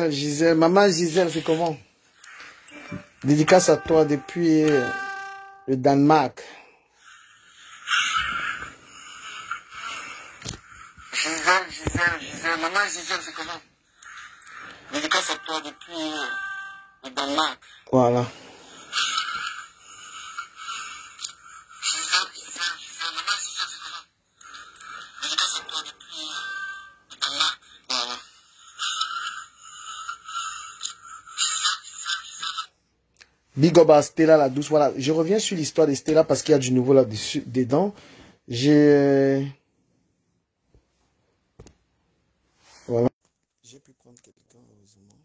Gisèle. Maman Gisèle, c'est comment? Dédicace à toi depuis le Danemark. Gisèle. Maman Gisèle, c'est comment? Dédicace à toi depuis le Danemark. Voilà. Big up à Stella la douce. Voilà, je reviens sur l'histoire de Stella parce qu'il y a du nouveau là-dessus, dedans. Voilà. J'ai pu prendre quelqu'un, heureusement.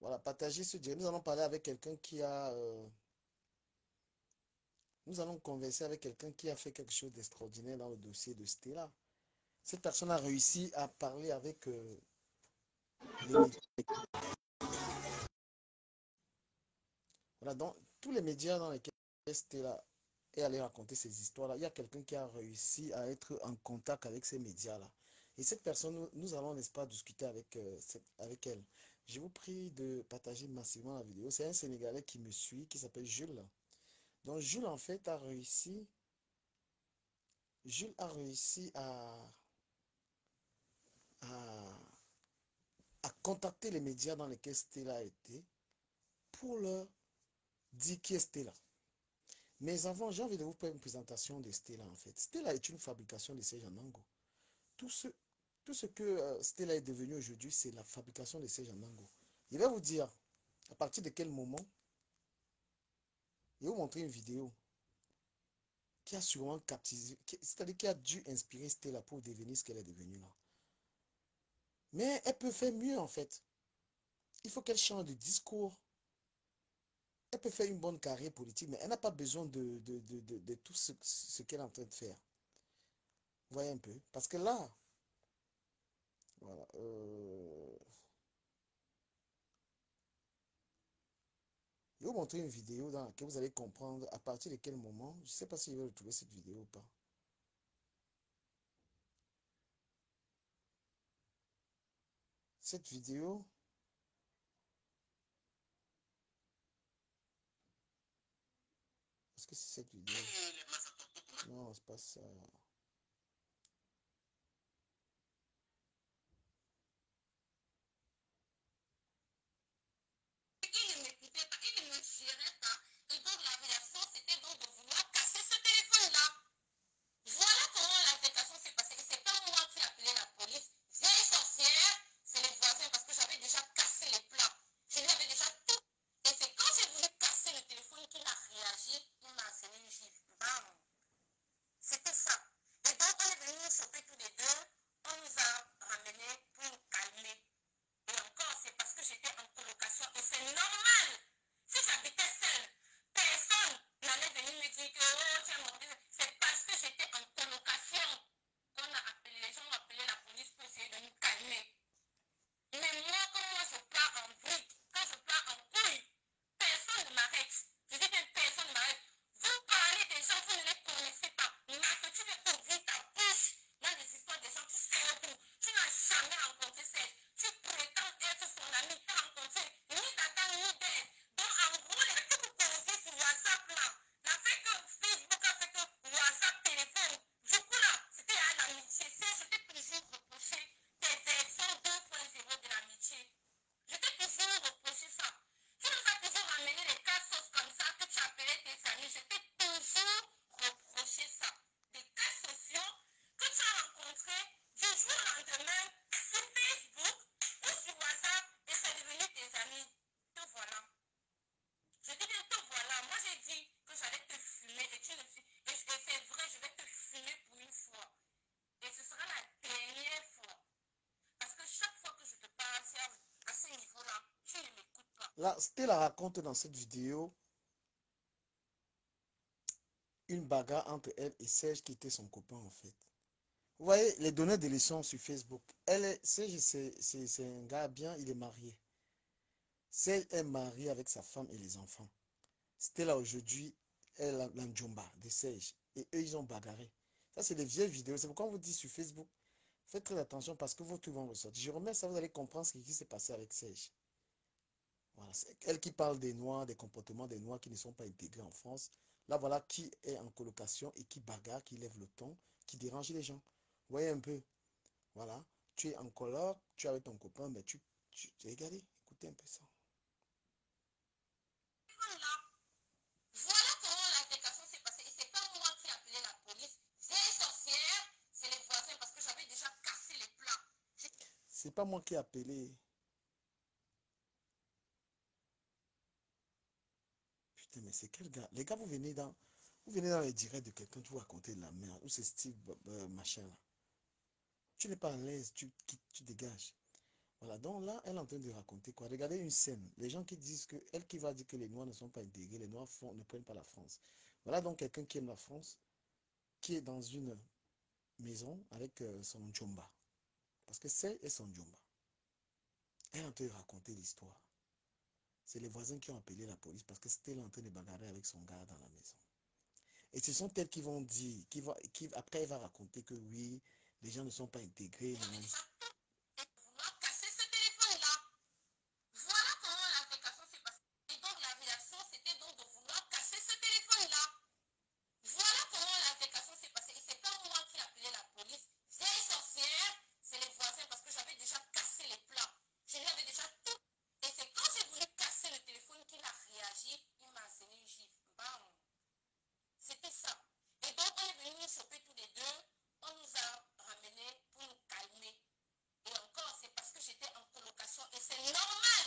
Voilà, partager ce direct. Nous allons parler avec quelqu'un qui a... Nous allons converser avec quelqu'un qui a fait quelque chose d'extraordinaire dans le dossier de Stella. Cette personne a réussi à parler avec les médias. Voilà, donc tous les médias dans lesquels Stella est allé raconter ces histoires-là, il y a quelqu'un qui a réussi à être en contact avec ces médias-là. Et cette personne, nous allons, n'est-ce pas, discuter avec elle. Je vous prie de partager massivement la vidéo. C'est un Sénégalais qui me suit, qui s'appelle Jules. Donc Jules, en fait, a réussi à contacter les médias dans lesquels Stella a été pour leur dire qui est Stella. Mais avant, j'ai envie de vous faire une présentation de Stella en fait. Stella est une fabrication de Serge Anango. Tout ce que Stella est devenu aujourd'hui, c'est la fabrication de Serge Anango. Je vais vous dire à partir de quel moment. Je vais vous montrer une vidéo qui a sûrement captivé, c'est-à-dire qui a dû inspirer Stella pour devenir ce qu'elle est devenue là. Mais elle peut faire mieux en fait. Il faut qu'elle change de discours. Elle peut faire une bonne carrière politique, mais elle n'a pas besoin de tout ce qu'elle est en train de faire. Vous voyez un peu? Parce que là, voilà. Je vais vous montrer une vidéo dans laquelle vous allez comprendre à partir de quel moment. Je ne sais pas si je vais retrouver cette vidéo ou pas. Cette vidéo. Est-ce que c'est cette vidéo? Non, c'est pas ça. C'était ça. Là, Stella raconte dans cette vidéo une bagarre entre elle et Serge qui était son copain en fait. Vous voyez, les données de leçons sur Facebook. Serge, c'est un gars bien, il est marié. Serge est marié avec sa femme et les enfants. Stella aujourd'hui est la Njomba de Serge. Et eux, ils ont bagarré. Ça, c'est des vieilles vidéos. C'est pourquoi on vous dit sur Facebook, faites très attention parce que vos trucs vont ressortir. Je remets ça, vous allez comprendre ce qui s'est passé avec Serge. Voilà, c'est elle qui parle des Noirs, des comportements des Noirs qui ne sont pas intégrés en France. Là, voilà qui est en colocation et qui bagarre, qui lève le ton, qui dérange les gens. Vous voyez un peu. Voilà. Tu es en coloc, tu es avec ton copain, mais regardez, écoutez un peu ça. Voilà comment l'altercation s'est passée. Et c'est pas moi qui ai appelé la police. Vieille sorcière, c'est les voisins parce que j'avais déjà cassé les plats. C'est pas moi qui ai appelé. Putain, mais c'est quel gars? Les gars, vous venez dans les directs de quelqu'un, tu vous racontez de la merde. Ou c'est Steve machin là. Tu n'es pas à l'aise, tu dégages. Voilà, donc là, elle est en train de raconter quoi? Regardez une scène. Les gens qui disent que, elle qui va dire que les Noirs ne sont pas intégrés, les Noirs ne prennent pas la France. Voilà donc quelqu'un qui aime la France, qui est dans une maison avec son Djomba. Parce que c'est son Djomba. Elle est en train de raconter l'histoire. C'est les voisins qui ont appelé la police parce que c'était là en train de bagarrer avec son gars dans la maison. Et ce sont elles qui vont dire, après elle va raconter que oui, les gens ne sont pas intégrés. Vouloir casser ce téléphone-là. Voilà comment l'application s'est passée. Et donc la réaction, c'était donc de vouloir casser ce téléphone-là. Voilà comment l'application s'est passée. Et c'est pas moi qui ai appelé la police. Vieille sorcière, c'est les voisins parce que j'avais déjà cassé les plats. Je lui avais déjà tout. Et c'est quand j'ai voulu casser le téléphone qu'il a réagi. Il m'a asséné une gifle. Bam. C'était ça. Et donc on est venu nous choper tous les deux. On nous a ramenés pour nous calmer. Et encore, c'est parce que j'étais en colocation. Et c'est normal.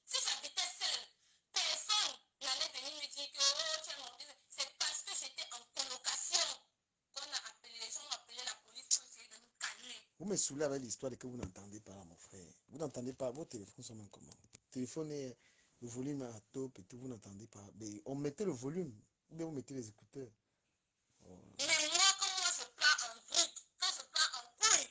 Si j'habitais seule, personne n'allait venir me dire que oh, tu es mon Dieu. C'est parce que j'étais en colocation qu'on a appelé, les gens ont appelé la police pour essayer de nous calmer. Vous me saoulez avec l'histoire que vous n'entendez pas, là, mon frère. Vous n'entendez pas, vos téléphones sont même comment? Le téléphone est, le volume est à top et tout, vous n'entendez pas. Mais on mettait le volume, ou bien vous mettez les écouteurs. Oh. Mais moi, quand moi je pars en brut, quand je pars en couille,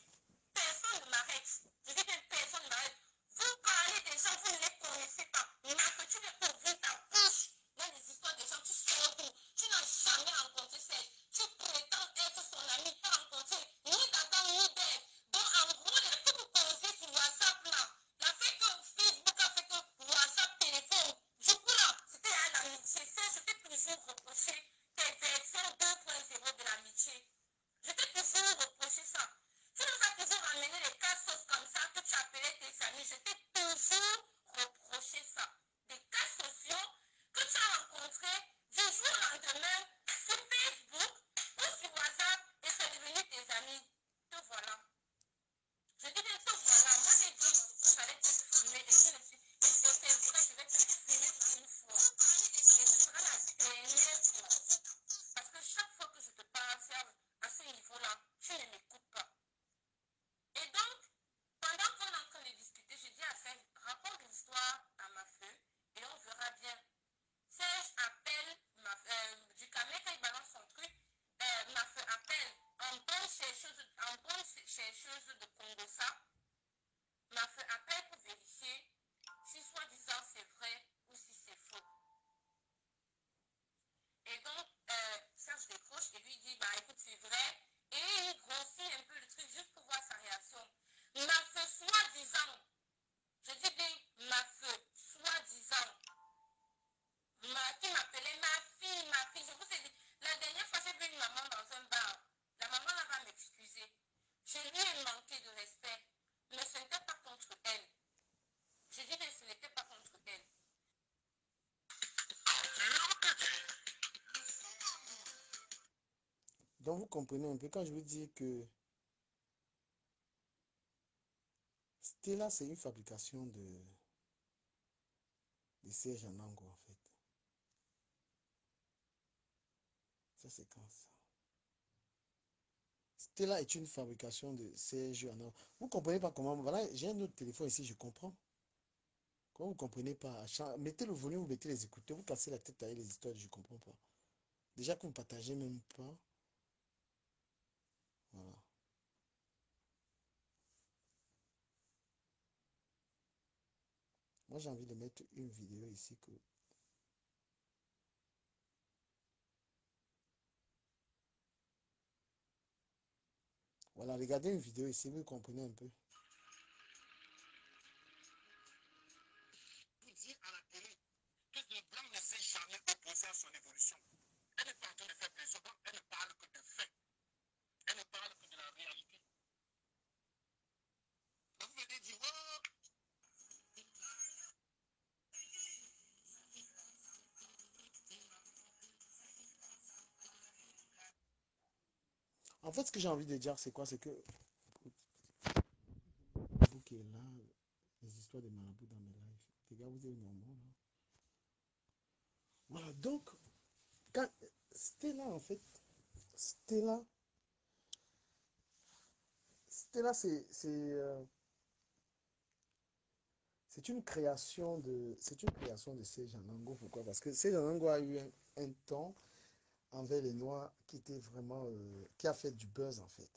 personne ne m'arrête. Je dis que personne ne m'arrête. Vous parlez des gens, vous ne les connaissez pas. Mais que tu veux ouvrir ta bouche dans les histoires des gens, tu sors d'où? Tu n'as jamais rencontré Serge. Tu prétends être son ami, tu as rencontré ni d'Adam ni d'Ève. Donc en gros, les trucs que vous connaissez sur WhatsApp là, la fait que Facebook a fait que WhatsApp téléphone. Du coup là, c'était à l'amitié. Je t'ai toujours reproché tes versions 2.0 de l'amitié. Je t'ai toujours reproché ça. Tu nous as toujours ramené les cas sauces comme ça que tu appelais tes amis. Je t'ai toujours reproché ça. Des cas sociaux que tu as rencontrés du jour au lendemain sur Facebook ou sur WhatsApp et c'est devenu tes amis. Te voilà. Je dis bien te voilà. Moi j'ai dit que j'allais te filmer et je le suis. Et c'est vrai, je vais te filmer une fois. Et ce sera la dernière fois. Parce que chaque fois que je te parle, c'est à ce niveau-là, tu ne m'écoutes pas. Et donc, pendant qu'on est en train de discuter, je dis à Serge, raconte l'histoire à ma feu et on verra bien. Serge appelle du camé quand il balance son truc, ma feu appelle en bonne chercheuse de Congossa. Ma feu appelle pour vérifier si soi-disant c'est vrai ou si c'est faux. Et donc, Serge décroche et lui dit, bah écoute, c'est vrai. Et il grossit un peu le truc juste pour voir sa réaction. Ma feu, soi-disant, je dis bien ma feu, soi-disant, qui m'appelait ma fille. Je vous ai dit, la dernière fois, j'ai vu une maman dans un bar. La maman là va m'excuser. Je lui ai manqué de respect. Mais ce n'était pas contre elle. Je dis bien, ce n'était pas contre elle. Donc vous comprenez un peu quand je vous dis que Stella c'est une fabrication de Serge Anango en fait. Ça c'est quand ça. Stella est une fabrication de Serge Anango. Vous comprenez pas comment. Voilà, j'ai un autre téléphone ici, je comprends. Quand vous ne comprenez pas, mettez le volume, vous mettez les écouteurs, vous cassez la tête avec les histoires, je ne comprends pas. Déjà que vous ne partagez même pas. Voilà. Moi, j'ai envie de mettre une vidéo ici que... Voilà, regardez une vidéo ici, vous comprenez un peu. Pour dire à la télé que le blanc ne s'est jamais opposé à son évolution. Elle n'est pas en train de faire pression, elle ne parle que de faits. Elle ne parle que de la réalité. Donc vous venez dire, oh, en fait, ce que j'ai envie de dire, c'est quoi? C'est que vous qui êtes là, les histoires de marabouts dans mes lives, les gars, vous êtes normaux, là. Voilà, donc, quand Stella, en fait, Stella, Stella, c'est une création de Serge Anango. Pourquoi? Parce que Serge Anango a eu un temps envers les Noirs qui était vraiment, qui a fait du buzz, en fait.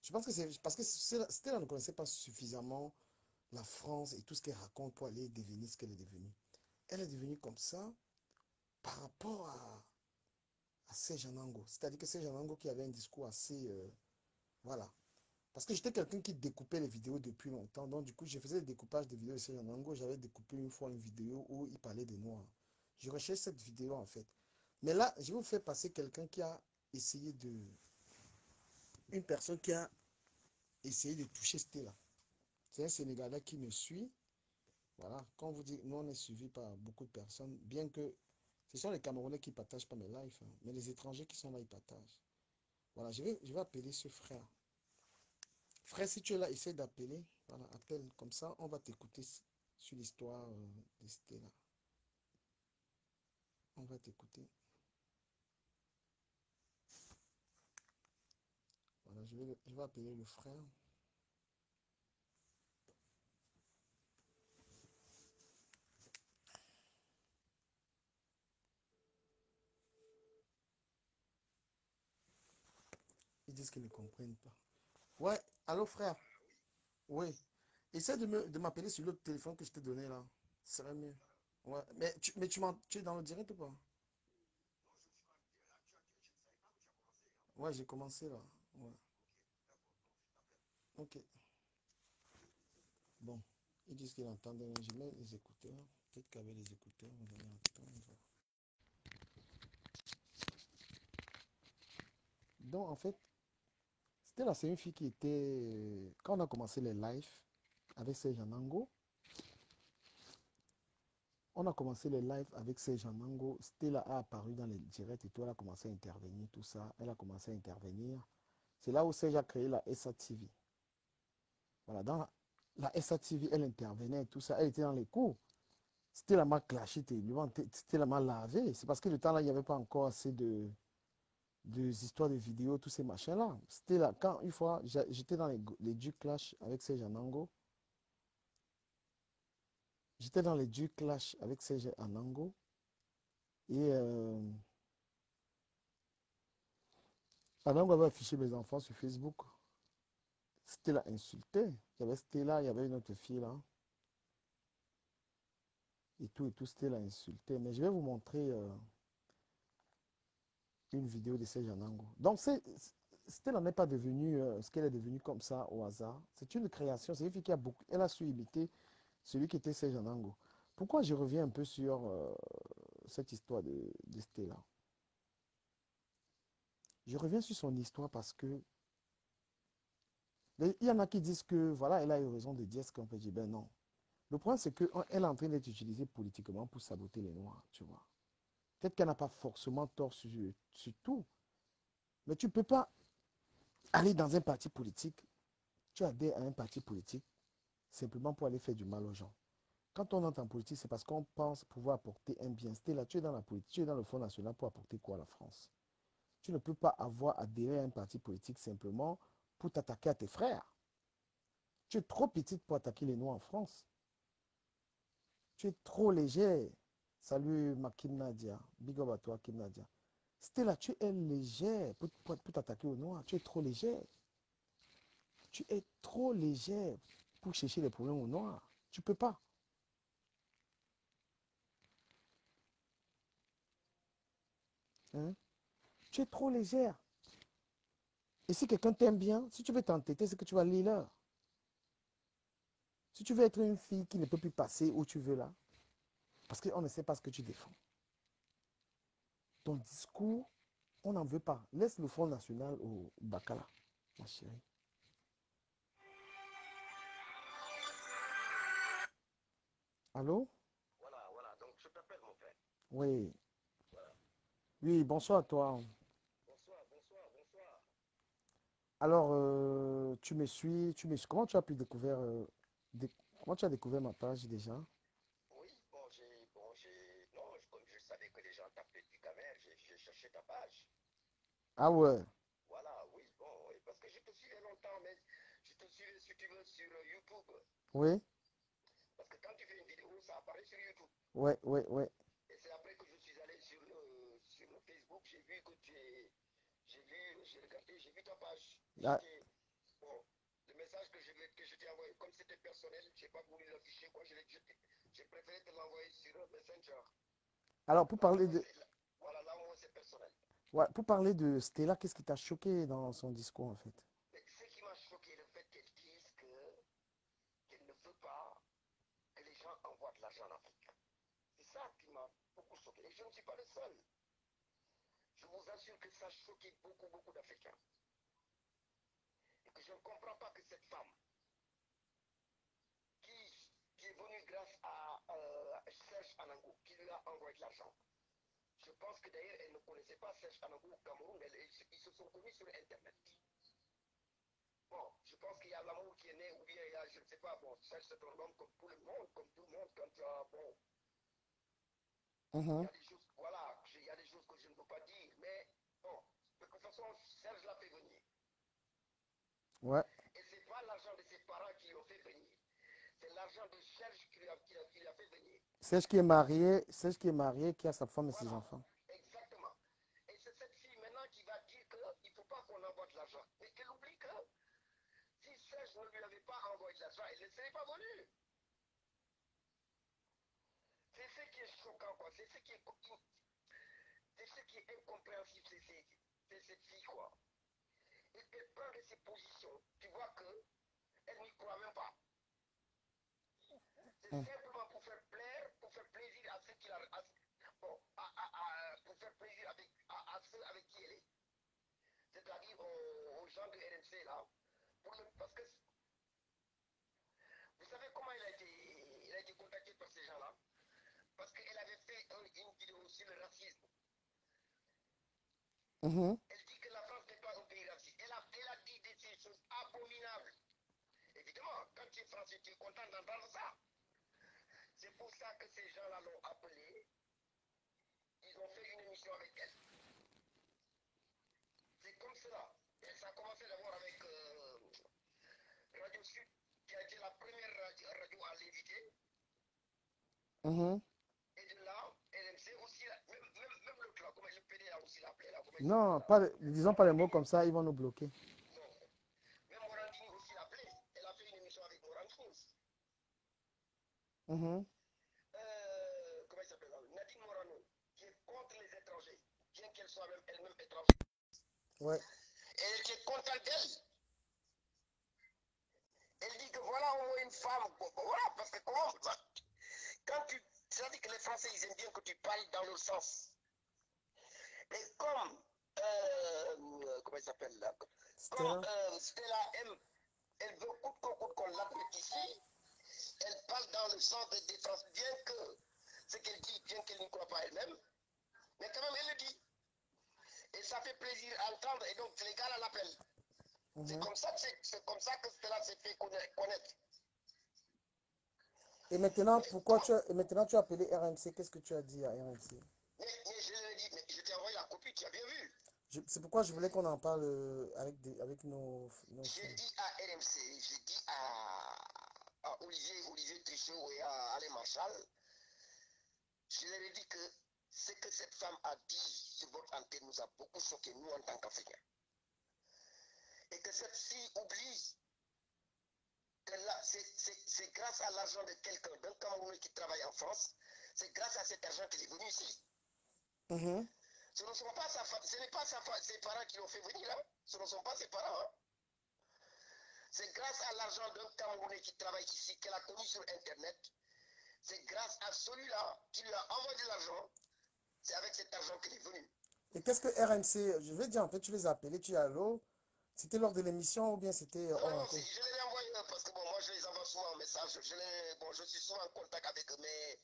Je pense que c'est parce que Stella ne connaissait pas suffisamment la France et tout ce qu'elle raconte pour aller devenir ce qu'elle est devenue. Elle est devenue comme ça par rapport à Serge Anango. C'est-à-dire que Serge Anango qui avait un discours assez... voilà. Parce que j'étais quelqu'un qui découpait les vidéos depuis longtemps. Donc du coup, je faisais le découpage des vidéos de Serge Anango. J'avais découpé une fois une vidéo où il parlait des Noirs. Je recherche cette vidéo en fait. Mais là, je vais vous faire passer quelqu'un qui a essayé de... Une personne qui a essayé de toucher Stella. C'est un Sénégalais qui me suit. Voilà, quand vous dites, nous on est suivi par beaucoup de personnes, bien que ce sont les Camerounais qui ne partagent pas mes lives, hein, mais les étrangers qui sont là, ils partagent. Voilà, je vais appeler ce frère. Frère, si tu es là, essaie d'appeler. Voilà, appelle. Comme ça, on va t'écouter sur l'histoire de Stella. On va t'écouter. Voilà, je vais appeler le frère. Ils disent qu'ils ne comprennent pas. Ouais, allô frère. Oui. Essaie de m'appeler sur l'autre téléphone que je t'ai donné là. Ce serait mieux. Ouais. Tu es dans le direct ou pas? Ouais, j'ai commencé là. Ouais. Ok. Bon. Ils disent qu'ils entendent. Je mets les écouteurs. Peut-être qu'avec les écouteurs, vous allez entendre. Donc, en fait, c'était là, c'est une fille qui était. Quand on a commencé les lives avec Serge Anango, on a commencé les lives avec Serge Anango. Stella a apparu dans les directs et tout. Elle a commencé à intervenir, tout ça. Elle a commencé à intervenir. C'est là où Serge a créé la SATV. Voilà, dans la SATV, elle intervenait et tout ça. Elle était dans les cours. Stella m'a clashé terriblement. Stella m'a lavé. C'est parce que le temps là, il n'y avait pas encore assez de histoires de vidéos, tous ces machins-là. Stella, quand une fois, j'étais dans les du clash avec Serge Anango. J'étais dans les du clash avec Serge Anango. Et Anango avait affiché mes enfants sur Facebook. Stella insultait. Il y avait Stella, il y avait une autre fille là. Et tout, Stella insultait. Mais je vais vous montrer une vidéo de Serge Anango. Donc, Stella n'est pas devenue ce qu'elle est devenue comme ça au hasard. C'est une création. C'est une fille qui a beaucoup. Elle a su imiter celui qui était Serge Anango. Pourquoi je reviens un peu sur cette histoire de Stella? Je reviens sur son histoire parce que il y en a qui disent que voilà, elle a eu raison de dire ce qu'on peut dire. Ben non. Le problème, c'est qu'elle est en train d'être utilisée politiquement pour saboter les Noirs, tu vois. Peut-être qu'elle n'a pas forcément tort sur tout, mais tu ne peux pas aller dans un parti politique, tu adhères à un parti politique simplement pour aller faire du mal aux gens. Quand on entre en politique, c'est parce qu'on pense pouvoir apporter un bien. C'était là, tu es dans la politique, tu es dans le Front National pour apporter quoi à la France? Tu ne peux pas avoir adhéré à un parti politique simplement pour t'attaquer à tes frères. Tu es trop petite pour attaquer les Noirs en France. Tu es trop léger. Salut ma Kim Nadia. Big up à toi, Kim Nadia. Stella, tu es légère pour t'attaquer au noir. Tu es trop légère. Tu es trop légère pour chercher les problèmes au noir. Tu peux pas. Hein? Tu es trop légère. Et si quelqu'un t'aime bien, si tu veux t'entêter, c'est que tu vas lire l'heure. Si tu veux être une fille qui ne peut plus passer où tu veux là, parce qu'on ne sait pas ce que tu défends. Ton discours, on n'en veut pas. Laisse le Front National au Bacala, ma chérie. Allô? Voilà, donc je t'appelle mon frère. Oui. Voilà. Oui, bonsoir à toi. Bonsoir. Alors, comment tu as pu découvrir, comment tu as découvert ma page déjà? Oui, non, comme je savais que les gens t'appelaient du Camer, j'ai cherché ta page. Ah ouais, Voilà, oui, oui, parce que je te suivais longtemps, mais je te suivais, si tu veux, sur YouTube. oui, Parce que quand tu fais une vidéo, ça apparaît sur YouTube. ouais, ouais, ouais. Et c'est après que je suis allé sur le Facebook, j'ai vu que j'ai regardé, j'ai vu ta page. Ah, Bon, le message que je t'ai envoyé, comme c'était personnel, j'ai pas voulu l'afficher, quoi, j'ai préféré te l'envoyer sur Messenger. alors, pour Là, au parler moins, de, voilà, là, au moins, c'est personnel. ouais, pour parler de Stella, qu'est-ce qui t'a choqué dans son discours en fait? Mais ce qui m'a choqué, le fait qu'elle dise qu'elle ne veut pas que les gens envoient de l'argent en Afrique. C'est ça qui m'a beaucoup choqué. Et je ne suis pas le seul. Je vous assure que ça a choqué beaucoup d'Africains. Et que je ne comprends pas que cette femme, qui est venue grâce à Serge Anangou, qui lui a envoyé de l'argent. Je pense que d'ailleurs, elle ne connaissait pas Serge Anangou au Cameroun, mais ils se sont connus sur Internet. Bon, je pense qu'il y a l'amour qui est né, ou bien il y a, je ne sais pas, bon, Serge c'est un homme comme tout le monde, quand bon, il y Mhm. a des choses, voilà, il y a des choses que je ne peux pas dire, mais bon, de toute façon, Serge l'a fait venir. Ouais. Et ce n'est pas l'argent de ses parents qui l'ont fait venir, c'est l'argent de Serge qui l'a fait venir. Celle qui est mariée, qui a sa femme et ses Voilà, enfants. exactement. Et c'est cette fille maintenant qui va dire qu'il ne faut pas qu'on envoie de l'argent. Mais qu'elle oublie que si Serge ne lui avait pas envoyé de l'argent, elle ne serait pas venue. C'est ce qui est choquant, quoi. C'est ce qui est incompréhensible, c'est cette fille, quoi. Et elle prend de ses positions. Tu vois qu'elle n'y croit même pas. C'est Mhm. simplement pour faire plaisir à ceux qui la. Bon, pour faire plaisir à ceux avec qui elle est. C'est-à-dire aux gens de RMC, là. Parce que vous savez comment il a été contacté par ces gens-là? Parce qu'elle avait fait une vidéo sur le racisme. Mhm. Elle dit que la France n'est pas un pays raciste. Elle a dit des choses abominables. Évidemment, quand tu es français, tu es content d'entendre ça. C'est pour ça que ces gens-là l'ont appelée. Ils ont fait une émission avec elle. C'est comme cela. Et ça a commencé d'abord avec Radio Sud, qui a été la première radio à l'inviter. Mhm. Et de là, RMC aussi, même l'autre là, comment le PD là aussi l'appelé là, comment il s'appelle Non, là? disons pas les mots comme ça, ils vont nous bloquer. Non. Même Morandini aussi l'appelé. Elle a fait une émission avec Morandini. Mhm. Comment il s'appelle là? Nadine Morano, qui est contre les étrangers, bien qu'elle soit elle-même étrangère. Ouais. Elle était contente d'elle. Elle dit que voilà au moins une femme. Voilà, parce que comment. Quand tu. C'est-à-dire que les Français, ils aiment bien que tu parles dans le sens. Et comme. Comment il s'appelle là? Comme Stella. Stella aime, elle veut coûte que coûte qu'on l'admette ici, elle parle dans le sens de défense, bien que ce qu'elle dit, bien qu'elle n'y croit pas elle-même, mais quand même elle le dit. Et ça fait plaisir à entendre, et donc les gars l'appellent. Mhm. C'est comme ça que Stella s'est fait connaître. Mais, Et maintenant tu as appelé RMC, qu'est-ce que tu as dit à RMC? mais je l'ai dit, mais je t'ai envoyé la copie, tu as bien vu. C'est pourquoi je voulais qu'on en parle avec nos J'ai filles. dit à RMC, j'ai dit à Olivier Trichot et à Alain Marshall, Je leur ai dit que ce que cette femme a dit sur votre antenne nous a beaucoup choqué, nous, en tant qu'Africains. Et que cette fille oublie que là, c'est grâce à l'argent de quelqu'un, d'un Camerounais qui travaille en France, c'est grâce à cet argent qu'il est venu ici. Ce ne sont pas ce n'est pas ses parents qui l'ont fait venir là. Ce ne sont pas ses parents. Hein. C'est grâce à l'argent d'un Camerounais qui travaille ici, qu'elle a connu sur Internet. C'est grâce à celui-là qui lui a envoyé de l'argent. C'est avec cet argent qu'il est venu. Et qu'est-ce que RMC, je vais dire, en fait, tu les as appelés, tu es allô? C'était lors de l'émission ou bien c'était hors Non, antenne? je les ai envoyés parce que bon, moi je les envoie souvent en message. Je suis souvent en contact avec eux, mais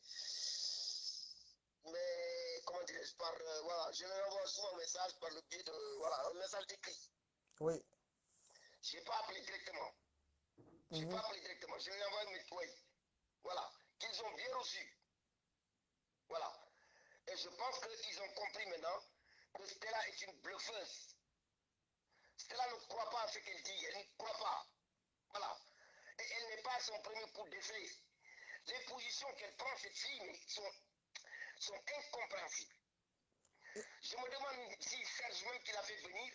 comment dirais-je, voilà, je les envoie souvent un message par le biais de, voilà, un message écrit. Oui. Je n'ai pas appelé directement. Je n'ai pas appelé directement. Je les ai envoyé mes toits. Voilà, qu'ils ont bien reçu. Voilà. Et je pense qu'ils ont compris maintenant que Stella est une bluffeuse. Stella ne croit pas à ce qu'elle dit. Elle ne croit pas. Voilà. Et elle n'est pas son premier coup d'essai. Les positions qu'elle prend, cette fille, sont incompréhensibles. Je me demande si Serge, même qui l'a fait venir,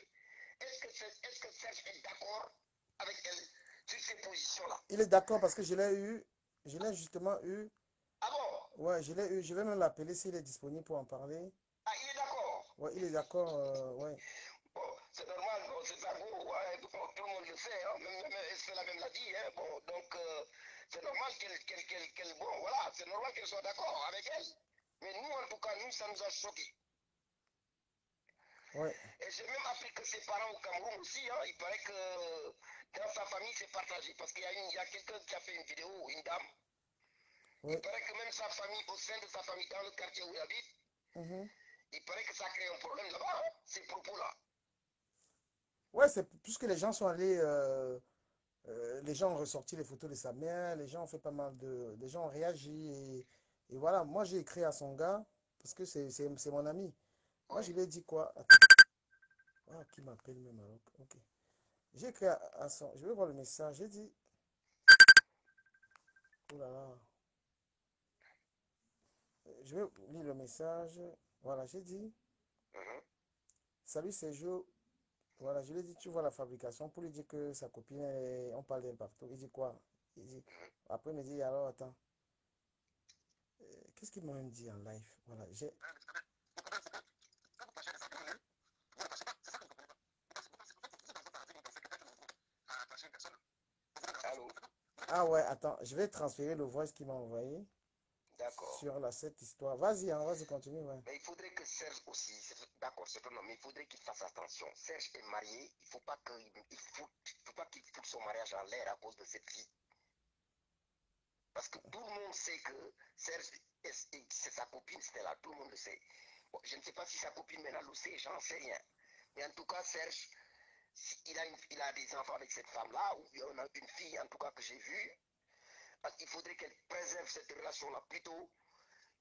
est-ce que Serge est d'accord avec elle sur ces positions-là? Il est d'accord parce que je l'ai justement eu. Ah bon? Ouais, je l'ai eu, je vais même l'appeler s'il est disponible pour en parler. Ah, il est d'accord? Ouais, il est d'accord, ouais. Bon, c'est normal, bon, c'est ça, ouais, bon, tout le monde le sait, hein, même Estelle même l'a dit, hein, bon, donc c'est normal bon, voilà, c'est normal qu'elle soit d'accord avec elle. Mais nous, en tout cas, nous, ça nous a choqués. Ouais. Et j'ai même appris que ses parents au Cameroun aussi, hein, il paraît que dans sa famille, c'est partagé. Parce qu'il y a quelqu'un qui a fait une vidéo, une dame. Oui. Il paraît que même sa famille, au sein de sa famille, dans le quartier où il habite, il paraît que ça crée un problème là-bas, hein, ces propos-là. Ouais, c'est puisque les gens sont allés, les gens ont ressorti les photos de sa mère, les gens ont fait pas mal de, les gens ont réagi et voilà. Moi, j'ai écrit à son gars parce que c'est mon ami. Moi, Oui. je lui ai dit quoi? Attends. Ah, qui m'appelle même alors? Ok. J'ai écrit à son, je vais voir le message. J'ai dit, oh là là. Je vais lire le message. Voilà, j'ai dit, salut Sergio. Voilà, je lui ai dit, tu vois la fabrication pour lui dire que sa copine, on parle d'elle partout. Il dit quoi? Il dit, après, il me dit, alors attends, qu'est-ce qu'il m'a même dit en live? Voilà, j'ai. Allô? Ah ouais, attends, je vais transférer le voice qu'il m'a envoyé D'accord. sur cette histoire. Vas-y, hein, vas-y, continue, ouais. Mais il faudrait que Serge aussi, d'accord, c'est un homme, mais il faudrait qu'il fasse attention. Serge est marié, il ne faut pas qu'il foute son mariage en l'air à cause de cette fille. Parce que tout le monde sait que Serge, c'est sa copine, c'était là, tout le monde le sait. Bon, je ne sais pas si sa copine maintenant le sait, j'en sais rien. Mais en tout cas, Serge, il a des enfants avec cette femme-là, ou il y en a une fille en tout cas que j'ai vue. Il faudrait qu'elle préserve cette relation-là plutôt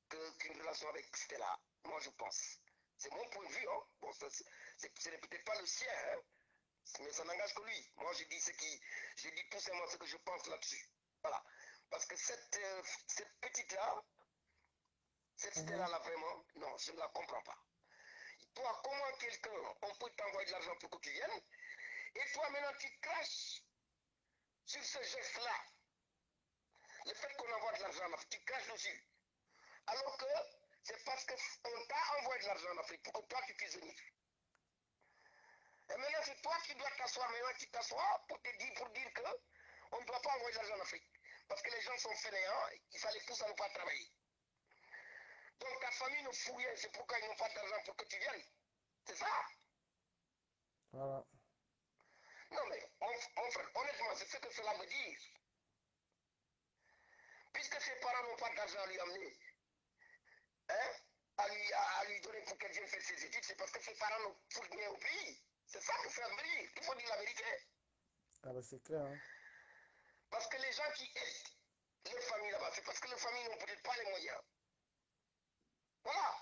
qu'une relation avec Stella. Moi, je pense. C'est mon point de vue. Hein. Bon, ce n'est peut-être pas le sien, hein, mais ça n'engage que lui. Moi, je dis tout simplement ce que je pense là-dessus. Voilà. Parce que cette petite-là, cette Stella-là, vraiment, non, je ne la comprends pas. Toi, comment quelqu'un, on peut t'envoyer de l'argent pour que tu viennes, et toi, maintenant, tu craches sur ce geste-là. Le fait qu'on envoie de l'argent, tu craches dessus. Alors que c'est parce qu'on t'a envoyé de l'argent en Afrique pour que toi, tu puisses venir. Et maintenant, c'est toi qui dois t'asseoir, maintenant tu t'assois pour dire qu'on ne doit pas envoyer de l'argent en Afrique. Parce que les gens sont fainéants, ça les pousse à ne pas travailler. Donc ta famille ne fout rien, c'est pourquoi ils n'ont pas d'argent pour que tu viennes. C'est ça? Voilà. Non mais, mon frère, honnêtement, c'est ce que cela veut dire. Puisque ses parents n'ont pas d'argent à lui amener, hein, à lui donner pour qu'elle vienne faire ses études, c'est parce que ses parents ne foutent rien au pays. C'est ça que ça veut dire. Il faut dire la vérité. Ah bah c'est clair, hein. Parce que les gens qui aident les familles là-bas, c'est parce que les familles n'ont peut-être pas les moyens. Voilà.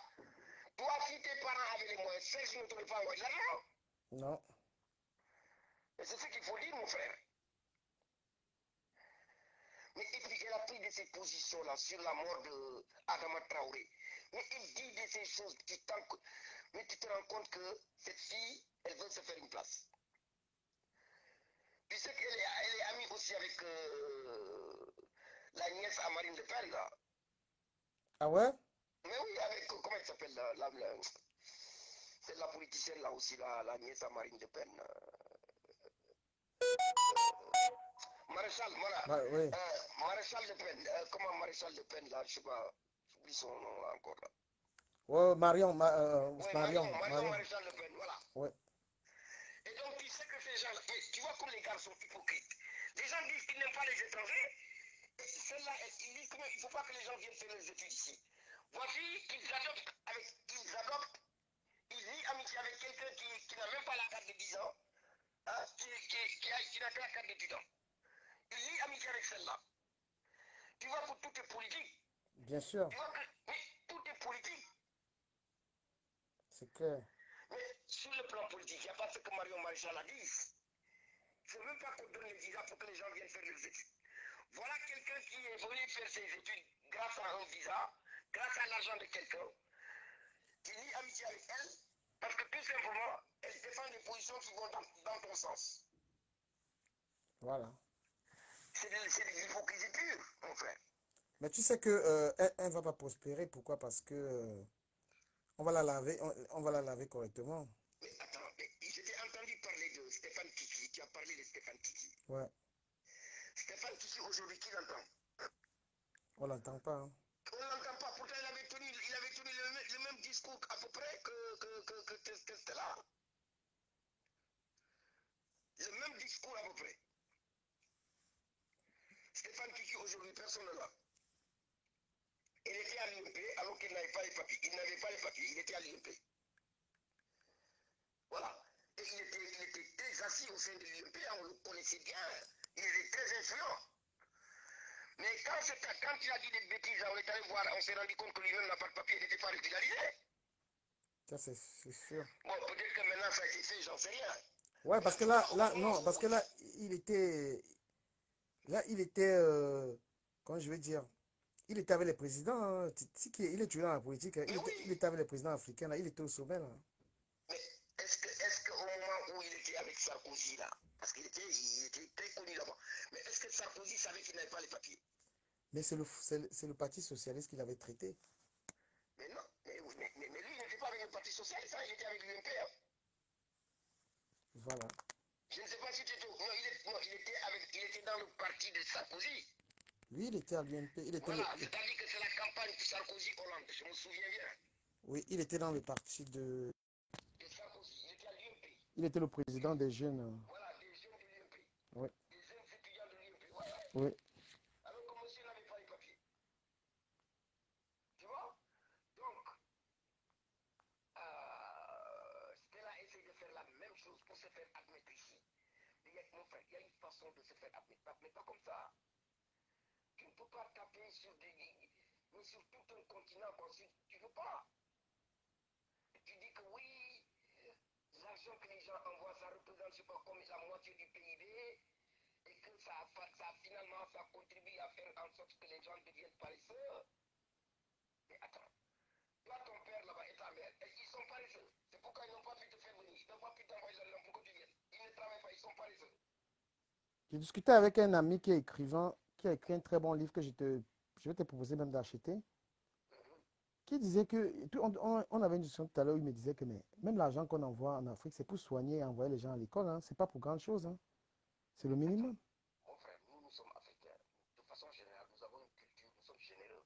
Toi, si tes parents avaient les moyens, c'est que ne t'aurais pas envoyé de l'argent. Non. Et c'est ce qu'il faut dire, mon frère. Mais et puis, elle a pris de cette position-là sur la mort de Adama Traoré. Mais il dit de ces choses, mais tu te rends compte que cette fille, elle veut se faire une place. Tu sais qu'elle est amie aussi avec la nièce à Marine Le Pen, là. Ah ouais? Mais oui, avec, comment elle s'appelle, c'est la politicienne, là aussi, la nièce à Marine Le Pen. Maréchal, voilà. Oui. Maréchal Le Pen, comment Maréchal Le Pen, là, je sais pas, j'oublie son nom, là, encore, là. Ouais, Marion, Oui, Marion, Marion Marion. Maréchal Le Pen, voilà. Ouais. Et donc, tu sais que ces gens-là, tu vois comme les gars sont hypocrites. Les gens disent qu'ils n'aiment pas les étrangers. Et celle-là, ils disent qu'il ne faut pas que les gens viennent faire les études ici. Voici qu'ils adoptent, ils lient amitié avec quelqu'un qui n'a même pas la carte de 10 ans, hein, qui n'a que la carte d'étudiant. Ils lient amitié avec celle-là. Tu vois que tout est politique. Bien sûr. Tu vois que, oui, tout est politique. C'est clair. Mais sur le plan politique, il n'y a pas ce que Marion Maréchal a dit. Il ne faut même pas qu'on donne les visas pour que les gens viennent faire leurs études. Voilà quelqu'un qui est venu faire ses études grâce à un visa, grâce à l'argent de quelqu'un, qui lie amitié avec elle, parce que tout simplement, elle défend des positions qui vont dans ton sens. Voilà. C'est de l'hypocrisie pure, mon frère. Mais tu sais que elle va pas prospérer. Pourquoi? Parce que on va la laver, on va la laver correctement. Mais attends, mais je t'ai entendu parler de Stéphane Kiki, tu as parlé de Stéphane Kiki. Ouais. Stéphane Kiki, aujourd'hui, qui l'entend? On l'entend pas. Hein. On ne l'entend pas, pourtant il avait tenu le même discours à peu près que Stella. Le même discours à peu près. Stéphane Kiki, aujourd'hui, personne ne l'a. Il était à l'IMP alors qu'il n'avait pas les papiers. Il n'avait pas les papiers, il était à l'IMP. Voilà. Et il était très assis au sein de l'IMP, on le connaissait bien. Il était très influent. Mais quand il a dit des bêtises, on est allé voir, on s'est rendu compte que lui-même n'a pas de papier, il n'était pas régularisé. Ça, c'est sûr. Bon, peut-être que maintenant ça a été fait, j'en sais rien. Ouais, Mais parce que non, parce que il était, comment je vais dire, il était avec les présidents. Hein. Il est toujours dans la politique. Hein. Mais oui, Il était avec les présidents africains. Là. Il était au sommet. Là. mais est-ce qu'au moment où il était avec Sarkozy, là, parce qu'il était, il était très connu là-bas, mais est-ce que Sarkozy savait qu'il n'avait pas les papiers? Mais c'est le Parti socialiste qui l'avait traité. Mais non, mais lui, il n'était pas avec le Parti socialiste, hein, il était avec l'UMP. Hein. Voilà. Je ne sais pas si tu étais. Non, il était dans le parti de Sarkozy. Lui, il était à l'UNP. Voilà, c'est-à-dire que c'est la campagne de Sarkozy-Hollande, je me souviens bien. Oui, il était dans le parti de. De Sarkozy, il était à l'UMP. Il était le président des jeunes. Voilà, des jeunes de l'UMP. Oui. Des jeunes étudiants de l'UMP. Ouais, ouais. Oui. Alors que monsieur n'avait pas les papiers. Tu vois? Donc, Stella essaie de faire la même chose pour se faire admettre ici. Mais mon frère, il y a une façon de se faire admettre, mais pas comme ça. Tu ne peux pas taper sur mais sur tout un continent, tu ne peux pas. Tu dis que oui, l'argent que les gens envoient, ça représente, je sais pas, comme la moitié du PIB, et que finalement, ça contribue à faire en sorte que les gens deviennent paresseux. Mais attends, toi, ton père là-bas et ta mère, ils sont paresseux. C'est pourquoi ils n'ont pas pu te faire venir, ils n'ont pas pu t'envoyer l'argent pour que tu viennes. Ils ne travaillent pas, ils sont paresseux. J'ai discuté avec un ami qui est écrivain, qui a écrit un très bon livre que je vais te proposer même d'acheter, qui disait que, on avait une discussion tout à l'heure, où il me disait que mais, même l'argent qu'on envoie en Afrique, c'est pour soigner et envoyer les gens à l'école, hein, c'est pas pour grand chose, hein, c'est le minimum. Mon frère, nous sommes africains. De façon générale, nous avons une culture, nous sommes généreux.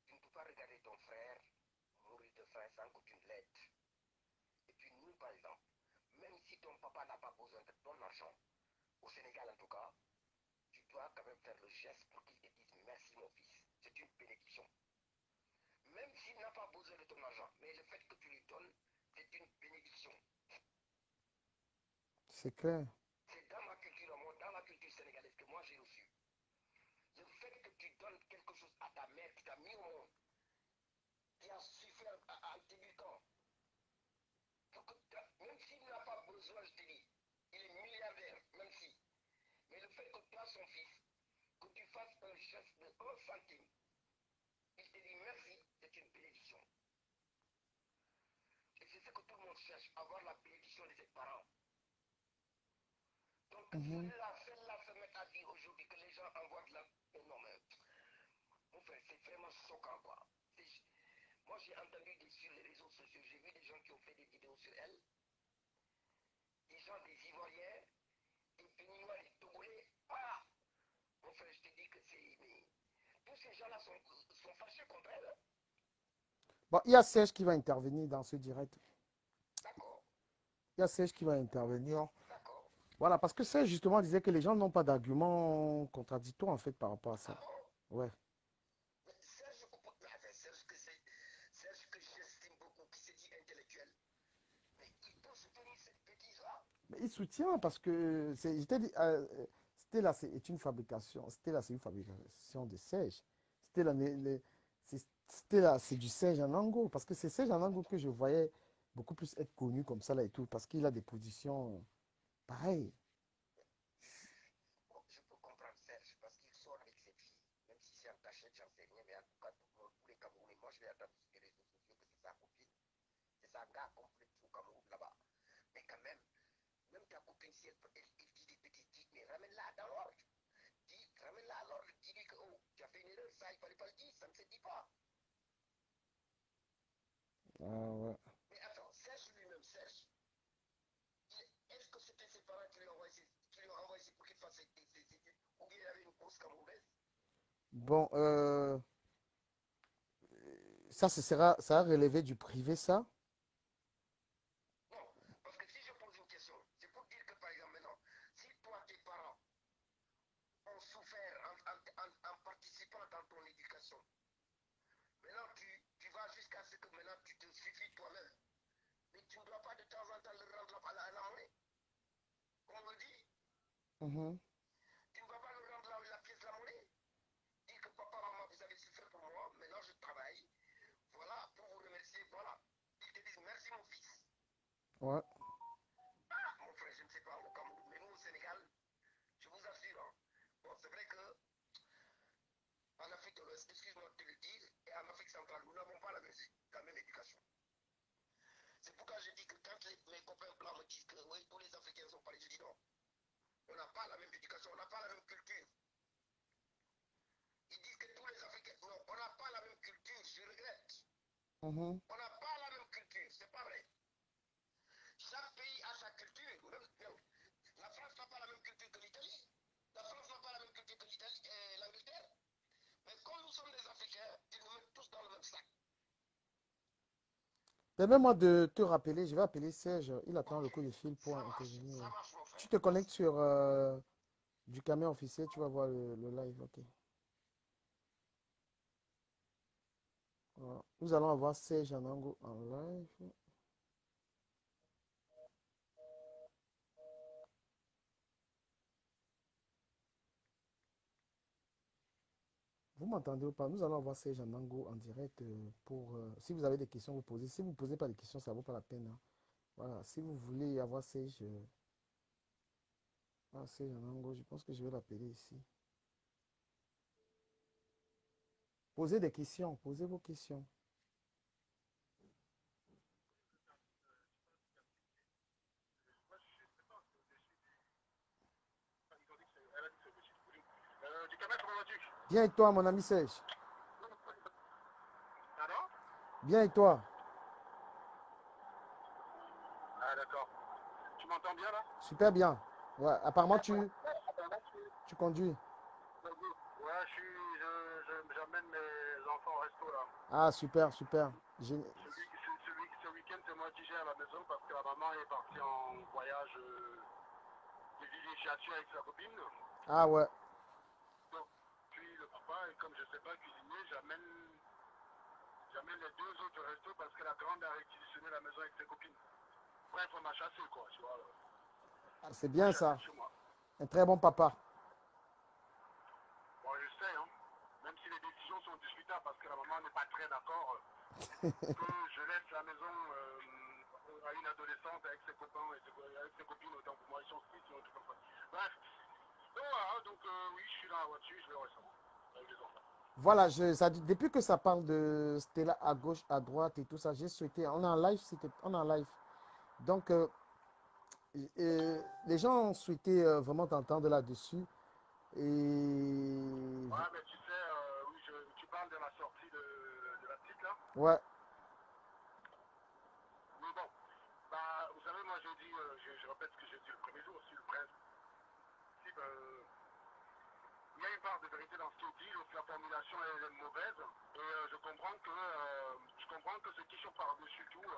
Tu ne peux pas regarder ton frère mourir de faim sans que tu ne l'aides. Et puis nous, par exemple, même si ton papa n'a pas besoin de ton argent, au Sénégal en tout cas, tu dois quand même faire le geste pour qu'il te dise merci mon fils. C'est une bénédiction. Même s'il n'a pas besoin de ton argent, mais le fait que tu lui donnes, c'est une bénédiction. C'est clair. C'est dans ma culture, dans la culture sénégalaise que moi j'ai reçu. Le fait que tu donnes quelque chose à ta mère qui t'a mis au monde, qui a souffert à t'éduquant, même s'il n'a pas besoin, je te dis, il est milliardaire, même si. Mais le fait que toi, son fils, que tu fasses un geste de 1 centime, il te dit merci, c'est une avoir la bénédiction de ses parents. Donc, Mhm. celle-là se met à dire aujourd'hui que les gens envoient de la... Non, mais, mon frère, c'est vraiment choquant, quoi. Moi, j'ai entendu sur les réseaux sociaux, j'ai vu des gens qui ont fait des vidéos sur elle, des gens, des Ivoiriens, des Béninois, des Togolais. Ah, mon frère, je te dis que c'est... Mais, tous ces gens-là sont fâchés contre elle. Bon, il y a Serge qui va intervenir dans ce direct. D'accord, Il y a Serge qui va intervenir. d'accord. Voilà, parce que Serge justement disait que les gens n'ont pas d'arguments contradictoires en fait par rapport à Ah ça. bon? Ouais. Mais Serge que j'estime beaucoup, qui s'est dit intellectuel. Mais il peut soutenir cette bêtise-là. Mais il soutient parce que c'était là, c'est une fabrication. C'était là, c'est une fabrication de Serge. C'était là, c'était là, c'est du Serge Anango. Parce que c'est Serge Anango que je voyais beaucoup plus être connu comme ça là et tout. Parce qu'il a des positions pareilles. Bon, je peux comprendre Serge parce qu'il sort avec ses filles. Même si c'est en cachette, j'en sais rien. Mais en tout cas, pour les Camerounais, moi je vais attendre sur les réseaux sociaux que c'est sa copine. C'est sa gars complète au Cameroun là-bas. Mais quand même ta copine, si elle dit des petites dites, mais ramène-la dans l'ordre. Ramène-la à l'ordre. Dis-lui que, oh, tu as fait une erreur, ça, il fallait pas le dire, ça ne se dit pas. Ah ouais. Mais attends, Serge lui-même, Serge, est-ce que c'était ses parents qui lui ont envoyé pour qu'il fasse ses études ou bien il avait une course camerounaise? Bon, ça a relevé du privé, ça? Non, parce que si je pose une question, c'est pour dire que par exemple maintenant, si toi, tes parents ont souffert en participant dans ton éducation, maintenant tu vas jusqu'à ce que maintenant tu te suffis toi-même, mais tu ne dois pas de temps en temps leur rendre la monnaie, comme on le dit, Mhm. tu ne vas pas leur rendre la pièce de la monnaie, dire que papa, maman, vous avez souffert pour moi, maintenant je travaille, voilà, pour vous remercier, voilà. Ils te disent merci mon fils. Ouais. Ah, mon frère, je ne sais pas au Cameroun, mais nous au Sénégal, je vous assure, hein, bon, c'est vrai que en Afrique de l'Ouest, excuse-moi de te le dire, et en Afrique centrale, nous n'avons pas la même éducation. C'est pourquoi je dis que quand mes copains blancs me disent que oui, tous les Africains sont pareils, je dis non. On n'a pas la même éducation, on n'a pas la même culture. Ils disent que tous les Africains, non, on n'a pas la même culture, je regrette. Mhm. On n'a pas la même culture, c'est pas vrai. Chaque pays a sa culture. La France n'a pas la même culture que l'Italie. La France n'a pas la même culture que l'Italie et l'Angleterre. Mais comme nous sommes des Africains, ils nous mettent tous dans le même sac. Permets-moi de te rappeler, je vais appeler Serge. Il attend Ok, le coup de fil pour intervenir. ça marche mon Tu frère. te connectes Merci. sur du camion officiel, tu vas voir le live. Ok. Voilà. Nous allons avoir Serge Anango en live. Vous m'entendez ou pas? Nous allons avoir Serge Anango en direct pour. Si vous avez des questions, vous posez. Si vous ne posez pas de questions, ça ne vaut pas la peine, hein. Voilà. Si vous voulez avoir Serge, Serge Anango, je pense que je vais l'appeler ici. Posez des questions, posez vos questions. Du Cameroun, comment vas-tu? Bien et toi, mon ami Serge? Pardon? Bien et toi? Ah d'accord. Tu m'entends bien là? Super bien. Ouais, apparemment, tu conduis. Ouais, j'amène mes enfants au resto là. Ah, super, super. Ce week-end, c'est moi qui gère à la maison parce que la maman est partie en voyage de villégiature avec sa copine. Ah ouais. Donc, puis le papa, et comme je ne sais pas cuisiner, j'amène les deux autres au resto parce que la grande a réquisitionné la maison avec ses copines. Bref, on a chassé quoi, tu vois. Ah, c'est Moi, bien je suis resté ça. chez moi. Un très bon papa. Bon, je sais, hein. Même si les décisions sont discutables parce que la maman n'est pas très d'accord, que je laisse la maison à une adolescente avec ses copains et avec ses copines, autant pour moi, ils sont six, ils ont tout comme ça. Bref, donc voilà, donc oui, je suis dans la voiture, je vais au restaurant avec les enfants. Voilà, depuis que ça parle de Stella à gauche, à droite et tout ça, j'ai souhaité. On est en live, on est en live. Donc, les gens ont souhaité vraiment t'entendre là-dessus. Et Ouais, mais tu sais, oui, tu parles de la sortie de l'article, là. ouais, Mais bon, bah, vous savez, moi, je dis, je répète ce que j'ai dit le premier jour, sur le principe, il y a une part de vérité dans ce qu'il dit, donc la formulation est mauvaise, et je comprends que ce qui sont par-dessus tout,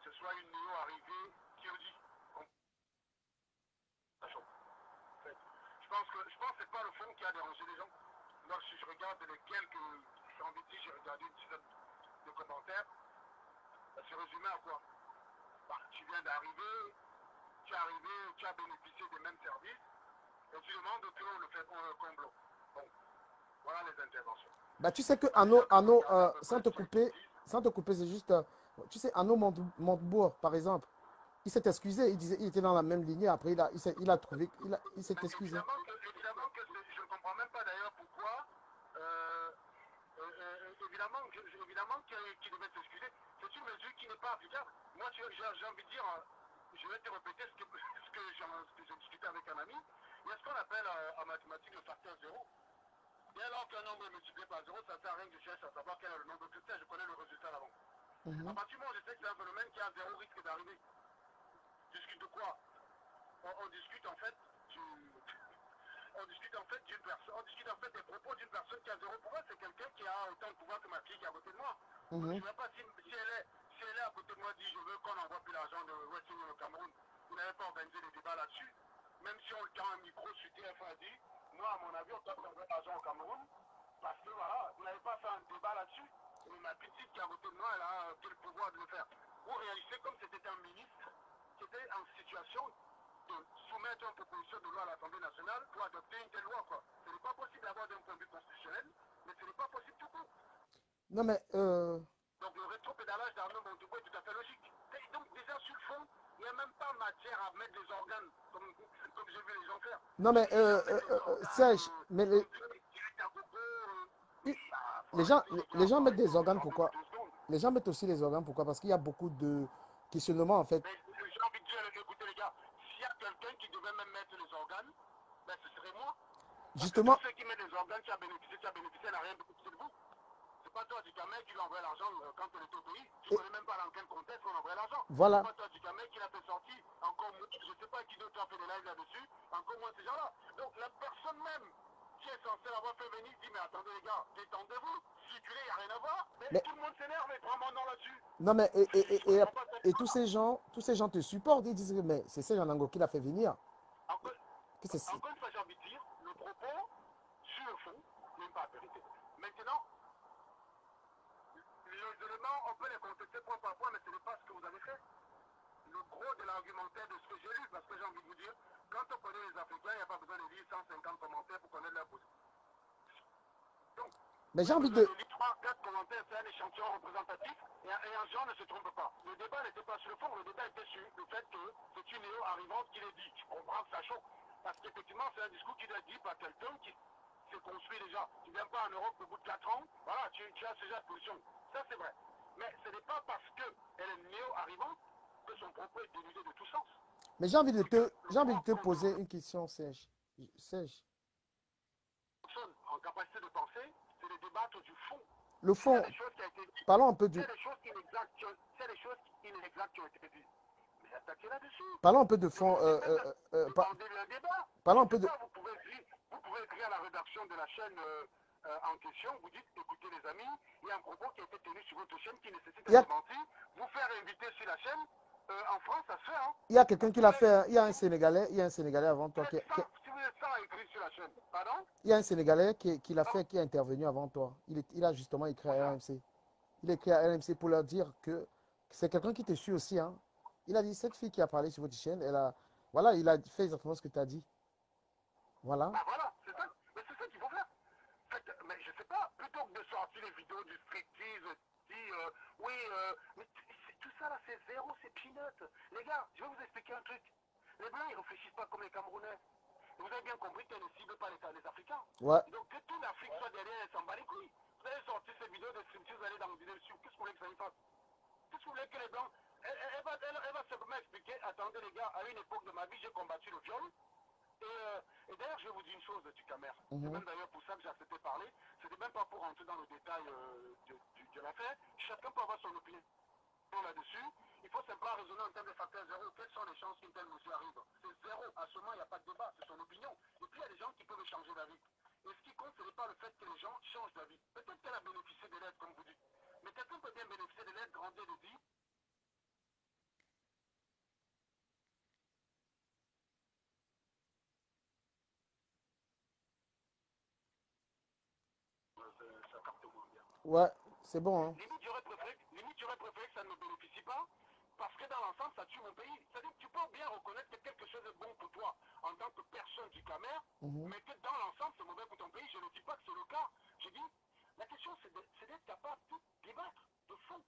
ce soit une néo arrivée qui dit, en fait. Je pense que c'est pas le fond qui a dérangé les gens. Moi, si je regarde les quelques, j'ai envie de dire, j'ai regardé une dizaine de commentaires, ça se résumé à quoi? Bah, tu viens d'arriver, tu es arrivé, tu as bénéficié des mêmes services, et tu demandes que l'on le fait comble. Bon, voilà les interventions. bah tu sais que Bah, déjà que vous regardez à peu près ce qui a été dit, sans te couper, c'est juste, tu sais, Arnaud Montebourg, par exemple, il s'est excusé, il disait, il était dans la même lignée, après il a trouvé, il s'est mais excusé. évidemment que je ne comprends même pas d'ailleurs pourquoi, euh, évidemment qu'il devait s'excuser. C'est une mesure qui n'est pas applicable. Moi, j'ai envie de dire, je vais te répéter ce que j'ai discuté avec un ami. Il y a ce qu'on appelle en mathématiques le facteur zéro. Dès lors qu'un nombre est multiplié par zéro, ça ne sert à rien que je cherche à savoir quel est le nombre de je connais le résultat d'avant. À Mhm. partir du moment où je sais que c'est un phénomène qui a zéro risque d'arriver, discute de quoi? On discute en fait on discute en fait d'une personne, on discute en fait des propos d'une personne qui a zéro pouvoir, c'est quelqu'un qui a autant de pouvoir que ma fille qui est à côté de moi. Donc je Mhm. ne sais pas si elle est à côté de moi, dit je veux qu'on envoie plus l'argent de West Union au Cameroun, vous n'avez pas organisé des débats là-dessus, même si on le tend un micro sur TF1 a dit, moi à mon avis on doit envoyer l'argent au Cameroun, parce que voilà, vous n'avez pas fait un débat là-dessus, et ma petite qui est à côté de moi, elle a le pouvoir de le faire. Vous réagissez comme si c'était un ministre qui était en situation de soumettre une proposition de loi à l'Assemblée nationale pour adopter une telle loi, quoi. Ce n'est pas possible d'avoir d'un point de vue constitutionnel, mais ce n'est pas possible tout court. Non mais, Donc le rétropédalage d'Arnaud Montebourg est tout à fait logique. Et donc déjà sur le fond, il n'y a même pas matière à mettre des organes, comme j'ai vu les gens faire. non mais, Ils à mettre des organes, Serge, mais direct à gogo, oui, bah, faut les gens, arrêter les gars, les gens faut mettent arrêter, des on organes, descend de pourquoi? 2 secondes. Les gens mettent aussi les organes, pourquoi? Parce qu'il y a beaucoup de questionnements, en fait. Mais j'ai envie de dire, écoutez les gars, s'il y a quelqu'un qui devait même mettre les organes, ben ce serait moi. Parce que tous Justement, ceux qui mettent les organes, qui a bénéficié, n'a rien bénéficié de vous. C'est pas toi, Ducamel, qui lui envoie l'argent quand on était au pays. Tu ne et connais même pas dans quel contexte on envoie l'argent. C'est voilà. pas toi, Ducamel, qui l'a fait sortir. Encore moins, je ne sais pas qui d'autre a fait des lives là-dessus. Encore moins ces gens-là. Donc la personne même qui est censée l'avoir fait venir dit, mais attendez les gars, détendez-vous. Circuler, il n'y a rien à voir. Mais Mais, tout le monde s'énerve et prend mon nom là-dessus. non mais, Je ne comprends pas cette et histoire-là. tous ces gens te supportent, ils disent, mais c'est Serge Anango qui l'a fait venir. Encore, Que c'est... encore une fois, j'ai envie de dire, le propos, sur le fond, n'est pas la vérité. Maintenant, les éléments, on peut les contester point par point, mais ce n'est pas ce que vous avez fait. Le gros de l'argumentaire de ce que j'ai lu, parce que j'ai envie de vous dire, quand on connaît les Africains, il n'y a pas besoin de lire 150 commentaires pour connaître leur position. Donc, Mais il y j'ai a envie besoin de... de lire 3-4 commentaires, c'est un échantillon représentatif, et un genre ne se trompe pas. Le débat n'était pas sur le fond, le débat était sur le fait que c'est une néo arrivante qui le dit. Je comprends que ça choque, parce qu'effectivement, c'est un discours qui doit être dit par quelqu'un qui s'est construit déjà. Tu ne viens pas en Europe au bout de 4 ans, voilà, tu as ce genre de position. Ça, c'est vrai. Mais ce n'est pas parce qu'elle est néo-arrivante que son propos est dénudé de tout sens. Mais Et que le j'ai envie de te propre poser de une question, Serge. Serge, personne en capacité de penser, c'est de débattre du fond. le S'il y a fond, des choses qui ont été dites, parlons un peu s'il y du... a des choses inexactes, qui ont été dites, mais attaquez là-dessus. Parlons un peu de fond. Demandez-lui un débat. Je Parlons ne un peu sais de... pas, vous pouvez écrire à la rédaction de la chaîne en question, vous dites, écoutez les amis, il y a un propos qui a été tenu sur votre chaîne qui nécessite Il y un a, démenti. Vous faire inviter sur la chaîne, en France, ça se fait, hein. il y a quelqu'un Vous qui l'a pouvez, fait. Il y a un Sénégalais, il y a un Sénégalais avant toi. si vous êtes sans écrit sur la chaîne, pardon? Il y a un Sénégalais qui l'a Non? fait, qui est intervenu avant toi. Il a justement écrit Où à ça? RMC. Il a écrit à RMC pour leur dire que c'est quelqu'un qui te suit aussi. Hein. Il a dit, cette fille qui a parlé sur votre chaîne, elle a... Voilà, il a fait exactement ce que tu as dit. Voilà. Bah voilà, c'est ça. Mais c'est ça qu'il faut faire. Mais je sais pas, plutôt que de sortir les vidéos du striptease, dit, oui, mais tout ça là, c'est zéro, c'est peanut. Les gars, je vais vous expliquer un truc. Les Blancs, ils réfléchissent pas comme les Camerounais. Vous avez bien compris qu'ils ne ciblent pas les Africains. Ouais. Donc que toute l'Afrique soit derrière, elle s'en bat les couilles. Vous allez sortir ces vidéos de striptease, vous allez dans le vidéo dessus. Qu'est-ce que vous voulez que ça y fasse? Qu'est-ce que vous voulez que les Blancs... Elle va se mettre expliquer, attendez les gars, à une époque de ma vie, j'ai combattu le viol. Et d'ailleurs, je vais vous dire une chose, du Camer. C'est même d'ailleurs pour ça que j'ai accepté de parler. C'était même pas pour rentrer dans le détail de l'affaire. Chacun peut avoir son opinion là-dessus. Il faut simplement raisonner en termes de facteur zéro. Quelles sont les chances qu'une telle mesure arrive? C'est zéro. À ce moment, il n'y a pas de débat. C'est son opinion. Et puis, il y a des gens qui peuvent changer d'avis. Et ce qui compte, ce n'est pas le fait que les gens changent d'avis. Peut-être qu'elle a bénéficié de l'aide, comme vous dites. Mais quelqu'un peut bien bénéficier de l'aide, grandir de dire. Ça capte moins bien. Ouais, c'est bon. Hein. Limite, j'aurais préféré que ça ne me bénéficie pas, parce que dans l'ensemble, ça tue mon pays. C'est-à-dire que tu peux bien reconnaître que quelque chose est bon pour toi en tant que personne du Camer, mais que dans l'ensemble, c'est mauvais pour ton pays. Je ne dis pas que c'est le cas. Je dis, la question, c'est d'être capable de débattre de fond.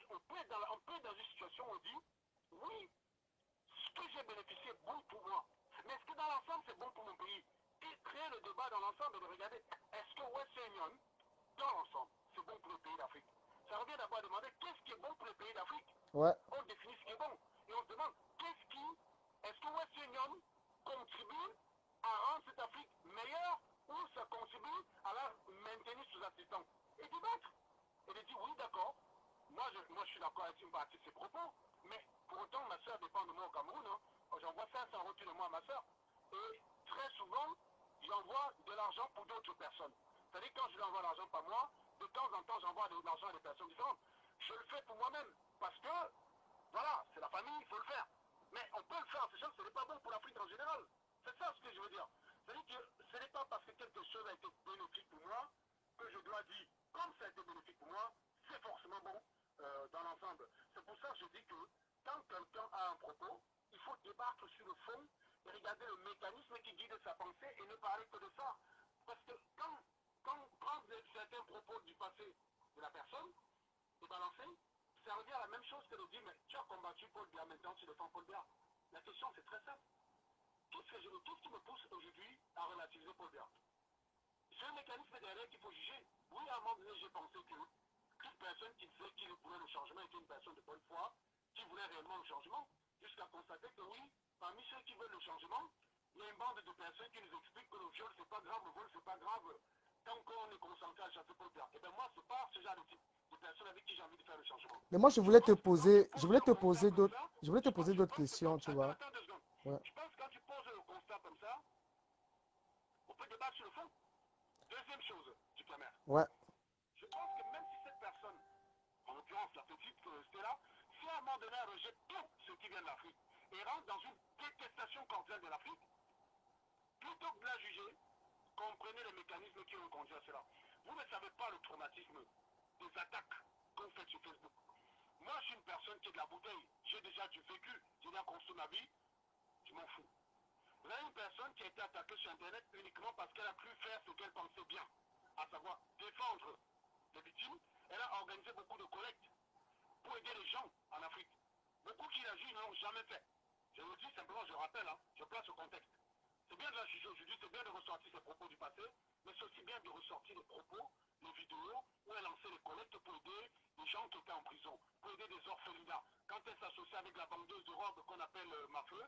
On peut être dans une situation où on dit, oui, ce que j'ai bénéficié est bon pour moi. Mais est-ce que dans l'ensemble, c'est bon pour mon pays? Et créer le débat dans l'ensemble et de regarder, est-ce que Western Union, dans l'ensemble, c'est bon pour les pays d'Afrique? Ça revient d'abord à demander qu'est-ce qui est bon pour les pays d'Afrique. Ouais. On définit ce qui est bon. Et on se demande, est-ce que Western Union contribue à rendre cette Afrique meilleure ou ça contribue à la maintenir sous assistance? Et débattre. Et de dire, oui, d'accord, moi je suis d'accord avec une partie de ses propos, mais pour autant, ma soeur dépend de moi au Cameroun. Hein. J'envoie 500 retours de moi à ma soeur. Et très souvent, j'envoie de l'argent pour d'autres personnes. C'est-à-dire que quand je lui envoie l'argent par moi, de temps en temps, j'envoie de l'argent à des personnes différentes. Je le fais pour moi-même. Parce que, voilà, c'est la famille, il faut le faire. Mais on peut le faire, c'est sûr que ce n'est pas bon pour l'Afrique en général. C'est ça ce que je veux dire. C'est-à-dire que ce n'est pas parce que quelque chose a été bénéfique pour moi que je dois dire, comme ça a été bénéfique pour moi, c'est forcément bon dans l'ensemble. C'est pour ça que je dis que quand quelqu'un a un propos, il faut débattre sur le fond et regarder le mécanisme qui guide sa pensée et ne parler que de ça. Parce que quand prendre certains propos du passé de la personne et balancer, ça revient à la même chose que de dire, mais tu as combattu Paul Biya, maintenant tu défends Paul Biya. La question c'est très simple. Qu'est-ce qui me pousse aujourd'hui à relativiser Paul Biya? C'est un mécanisme derrière qu'il faut juger. Oui, à un moment donné, j'ai pensé qu'une personne qui disait qu'il voulait le changement était une personne de bonne foi, qui voulait réellement le changement, jusqu'à constater que oui, parmi ceux qui veulent le changement, il y a une bande de personnes qui nous expliquent que le viol, c'est pas grave, le vol, c'est pas grave, tant qu'on est concentré à chasser Paul Biya. Et bien moi, c'est pas ce genre de personnes avec qui j'ai envie de faire le changement. Mais moi, je voulais te poser d'autres questions, tu vois. Attends 2 secondes. Ouais. Je pense que quand tu poses le constat comme ça, on peut débattre sur le fond. Deuxième chose, du Camer. Ouais. Je pense que même si cette personne, en l'occurrence la petite Stella, si à un moment donné elle rejette tout ce qui vient de l'Afrique et rentre dans une détestation cordiale de l'Afrique, plutôt que de la juger, comprenez les mécanismes qui ont conduit à cela. Vous ne savez pas le traumatisme des attaques qu'on fait sur Facebook. Moi, je suis une personne qui est de la bouteille. J'ai déjà du vécu, j'ai déjà construit ma vie, je m'en fous. Vous avez une personne qui a été attaquée sur Internet uniquement parce qu'elle a cru faire ce qu'elle pensait bien, à savoir défendre les victimes. Elle a organisé beaucoup de collectes pour aider les gens en Afrique. Beaucoup qui l'agissent ne l'ont jamais fait. Je vous dis simplement, je rappelle, hein, je place le contexte. C'est bien de la juger aujourd'hui, c'est bien de ressortir ses propos du passé, mais c'est aussi bien de ressortir les propos, les vidéos, où elle lançait les collectes pour aider les gens qui étaient en prison, pour aider des orphelinats. Quand elle s'associe avec la vendeuse de robes qu'on appelle Mafeu,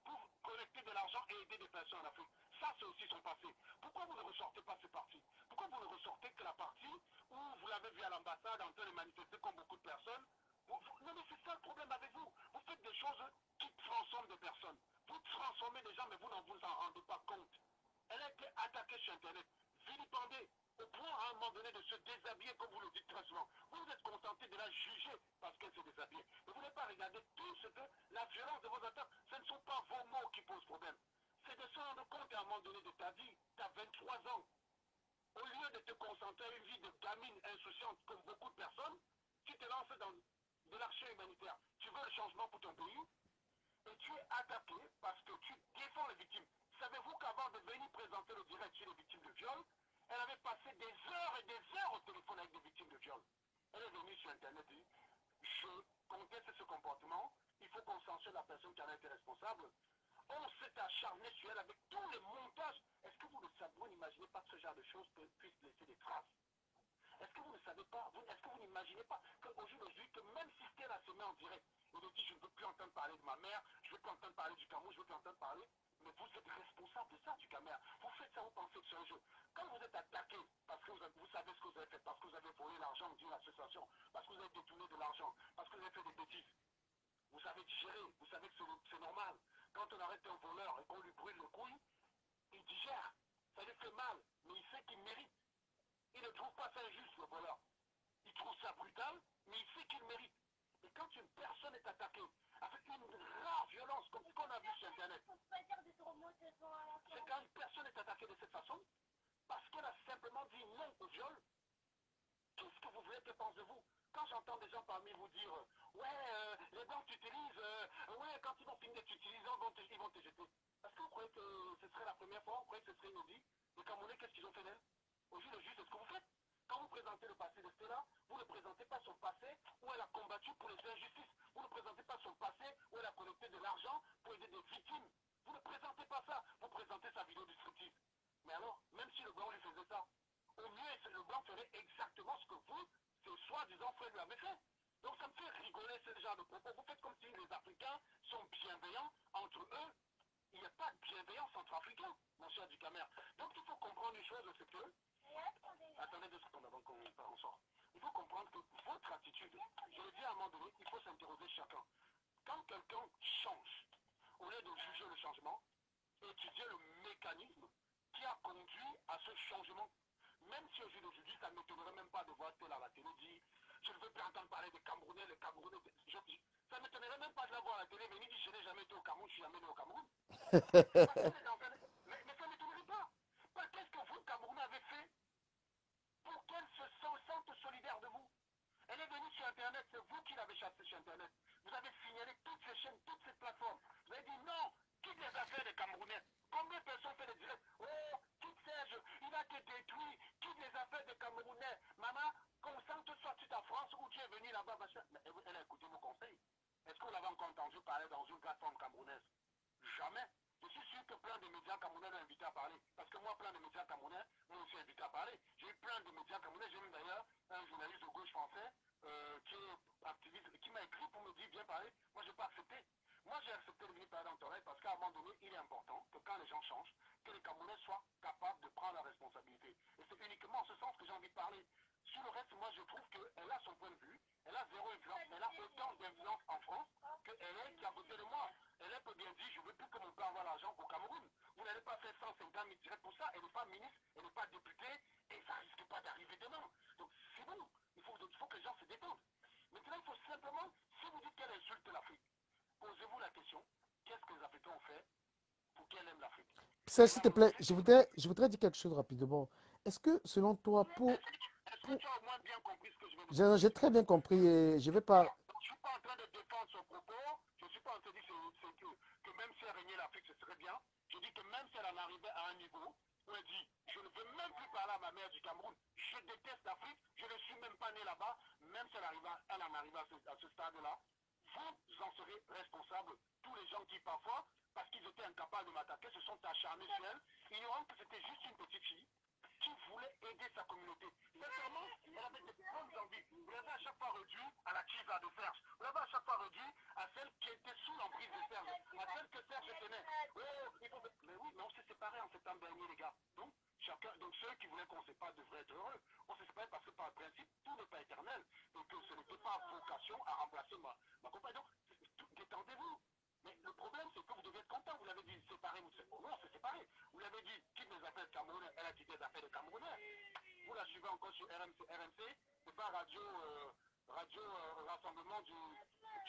pour collecter de l'argent et aider des personnes en Afrique. Ça, c'est aussi son passé. Pourquoi vous ne ressortez pas ce parti? Pourquoi vous ne ressortez que la partie où vous l'avez vu à l'ambassade en train de manifester comme beaucoup de personnes? Non, mais c'est ça le problème avec vous. Vous faites des choses qui transforment des personnes. Vous transformez des gens, mais vous n'en vous en rendez pas compte. Elle a été attaquée sur Internet, vilipendée, au point à un moment donné de se déshabiller, comme vous le dites très souvent. Vous êtes contenté de la juger parce qu'elle s'est déshabillée. Mais vous n'avez pas regardé tout ce que la violence de vos attaques, ce ne sont pas vos mots qui posent problème. C'est de se rendre compte à un moment donné de ta vie, tu as 23 ans. Au lieu de te concentrer à une vie de gamine insouciante comme beaucoup de personnes, tu te lances dans de l'action humanitaire. Tu veux le changement pour ton pays et tu es attaqué parce que tu défends les victimes. Savez-vous qu'avant de venir présenter le direct chez les victimes de viol, elle avait passé des heures et des heures au téléphone avec des victimes de viol. Elle est venue sur Internet et dit, je conteste ce comportement, il faut qu'on censure la personne qui en a été responsable. On s'est acharné sur elle avec tous les montages. Est-ce que vous ne savez, vous n'imaginez pas que ce genre de choses puisse laisser des traces? Est-ce que vous ne savez pas, est-ce que vous n'imaginez pas qu'aujourd'hui, que même si Stella se met en direct, il dit je ne veux plus vous êtes responsable de ça, du caméra. Vous faites ça, vous pensez que c'est un jeu. Quand vous êtes attaqué, parce que vous savez ce que vous avez fait, parce que vous avez volé l'argent d'une association, parce que vous avez détourné de l'argent, parce que vous avez fait des bêtises, vous savez digérer, vous savez que c'est normal. Quand on arrête un voleur et qu'on lui brûle le couille, il digère. Ça lui fait mal, mais il sait qu'il mérite. Il ne trouve pas ça injuste, le voleur. Il trouve ça brutal, mais il sait qu'il mérite. Et quand une personne est attaquée avec une rare violence, comme ce qu'on a vu sur Internet, c'est quand une personne est attaquée de cette façon, parce qu'elle a simplement dit non au viol, qu'est-ce que vous voulez que pense de vous? Quand j'entends des gens parmi vous dire ouais, les banques t'utilisent, ouais, quand ils vont finir de t'utiliser, ils vont te jeter. Est-ce que vous croyez que ce serait la première fois? Vous croyez que ce serait inédit? Les Camerounais, qu'est-ce qu'ils ont fait d'elle? Au juste le juste, c'est ce que vous faites. Quand vous présentez le passé de Stella, vous ne présentez pas son passé où elle a combattu pour les injustices. Vous ne présentez pas son passé où elle a collecté de l'argent pour aider des victimes. Vous ne présentez pas ça. Vous présentez sa vidéo destructive. Mais alors, même si le blanc lui faisait ça, au mieux, le blanc ferait exactement ce que vous, ce soi-disant frère, lui avez fait. Donc ça me fait rigoler ce genre de propos. Vous faites comme si les Africains sont bienveillants entre eux. Il n'y a pas de bienveillance entre Africains, mon cher Ducamer. Donc il faut comprendre une chose, c'est que... Attendez 2 secondes avant qu'on sort. Il faut comprendre que votre attitude, je le dis à un moment donné, il faut s'interroger chacun. Quand quelqu'un change, au lieu de juger le changement, étudier le mécanisme qui a conduit à ce changement. Même si aujourd'hui, ça ne m'étonnerait même pas de voir tel à la télé dire je ne veux plus entendre parler des Camerounais, les Camerounais. Ça ne m'étonnerait même pas de la voir à la télé, mais il dit je n'ai jamais été au Cameroun, je suis jamais né au Cameroun. Mais ça ne m'étonnerait pas. Qu'est-ce que vous, Camerounais, avez fait pour qu'elle se sente solidaire de vous? Elle est venue sur Internet, c'est vous qui l'avez chassée sur Internet. Vous avez signalé toutes ces chaînes, toutes ces plateformes. Vous avez dit non, quitte les affaires des Camerounais. Combien de personnes font des directs? Oh, quitte Serge, il a été détruit, quitte les affaires des Camerounais. Maman, concentre-toi sur ta France où tu es venu là-bas. Elle a écouté vos conseils. Est-ce que vous l'avez encore entendu parler dans une plateforme camerounaise? Jamais. Je suis sûr que plein de médias camerounais l'ont invité à parler. Parce que moi, plein de médias camerounais m'ont aussi invité à parler. J'ai eu plein de médias camerounais. J'ai eu d'ailleurs un journaliste de gauche français qui est activiste, qui m'a écrit pour me dire viens parler. Moi, je n'ai pas accepté. Moi, j'ai accepté de venir parler dans ton oreille parce qu'à un moment donné, il est important que quand les gens changent, que les Camerounais soient capables de prendre la responsabilité. Et c'est uniquement en ce sens que j'ai envie de parler. Sur le reste, moi, je trouve qu'elle a son point de vue. Elle a zéro influence. Elle a autant d'influence en France qu'elle est qui est à côté de moi. Elle peut bien dire, je ne veux plus que mon père envoie l'argent au Cameroun. Vous n'allez pas faire 150 000 directs pour ça. Elle n'est pas ministre, elle n'est pas députée, et ça ne risque pas d'arriver demain. Donc c'est bon, il faut que les gens se détendent. Maintenant, il faut simplement, si vous dites qu'elle insulte l'Afrique, posez-vous la question, qu'est-ce que les Africains ont fait pour qu'elle aime l'Afrique? Ça, s'il te plaît, je voudrais dire quelque chose rapidement. Est-ce que, selon toi, Est-ce que tu as au moins bien compris ce que je vais vous dire? j'ai très bien compris et je vais pas... Je ne suis pas en train de défendre son propos, je ne suis pas en train de dire que même si elle régnait l'Afrique, ce serait bien. Je dis que même si elle en arrivait à un niveau où elle dit, je ne veux même plus parler à ma mère du Cameroun, je déteste l'Afrique, je ne suis même pas né là-bas, même si elle en arrive à ce stade-là, vous en serez responsable. Tous les gens qui parfois, parce qu'ils étaient incapables de m'attaquer, se sont acharnés sur elle, ignorant que c'était juste une petite fille qui voulait aider sa communauté. Sincèrement, elle avait des bonnes envies. Vous l'avez à chaque fois réduit à la Kiva de Serge. Vous l'avez à chaque fois réduit à celle qui était sous l'emprise de Serge. À celle que Serge tenait. Oh, mais oui, mais on s'est séparés en septembre dernier, les gars. Donc, donc ceux qui voulaient qu'on ne se sépare devraient être heureux. On s'est séparés parce que par principe, tout n'est pas éternel. Et que ce n'était pas vocation à remplacer ma compagne. Donc, détendez-vous. Mais le problème, c'est que vous devez être content. Vous l'avez dit, séparez-vous. Non, on s'est séparés. Vous l'avez dit, quitte les affaires de Camerounais. Elle a quitté les affaires de Camerounais. Vous la suivez encore sur RMC. RMC, c'est pas radio rassemblement du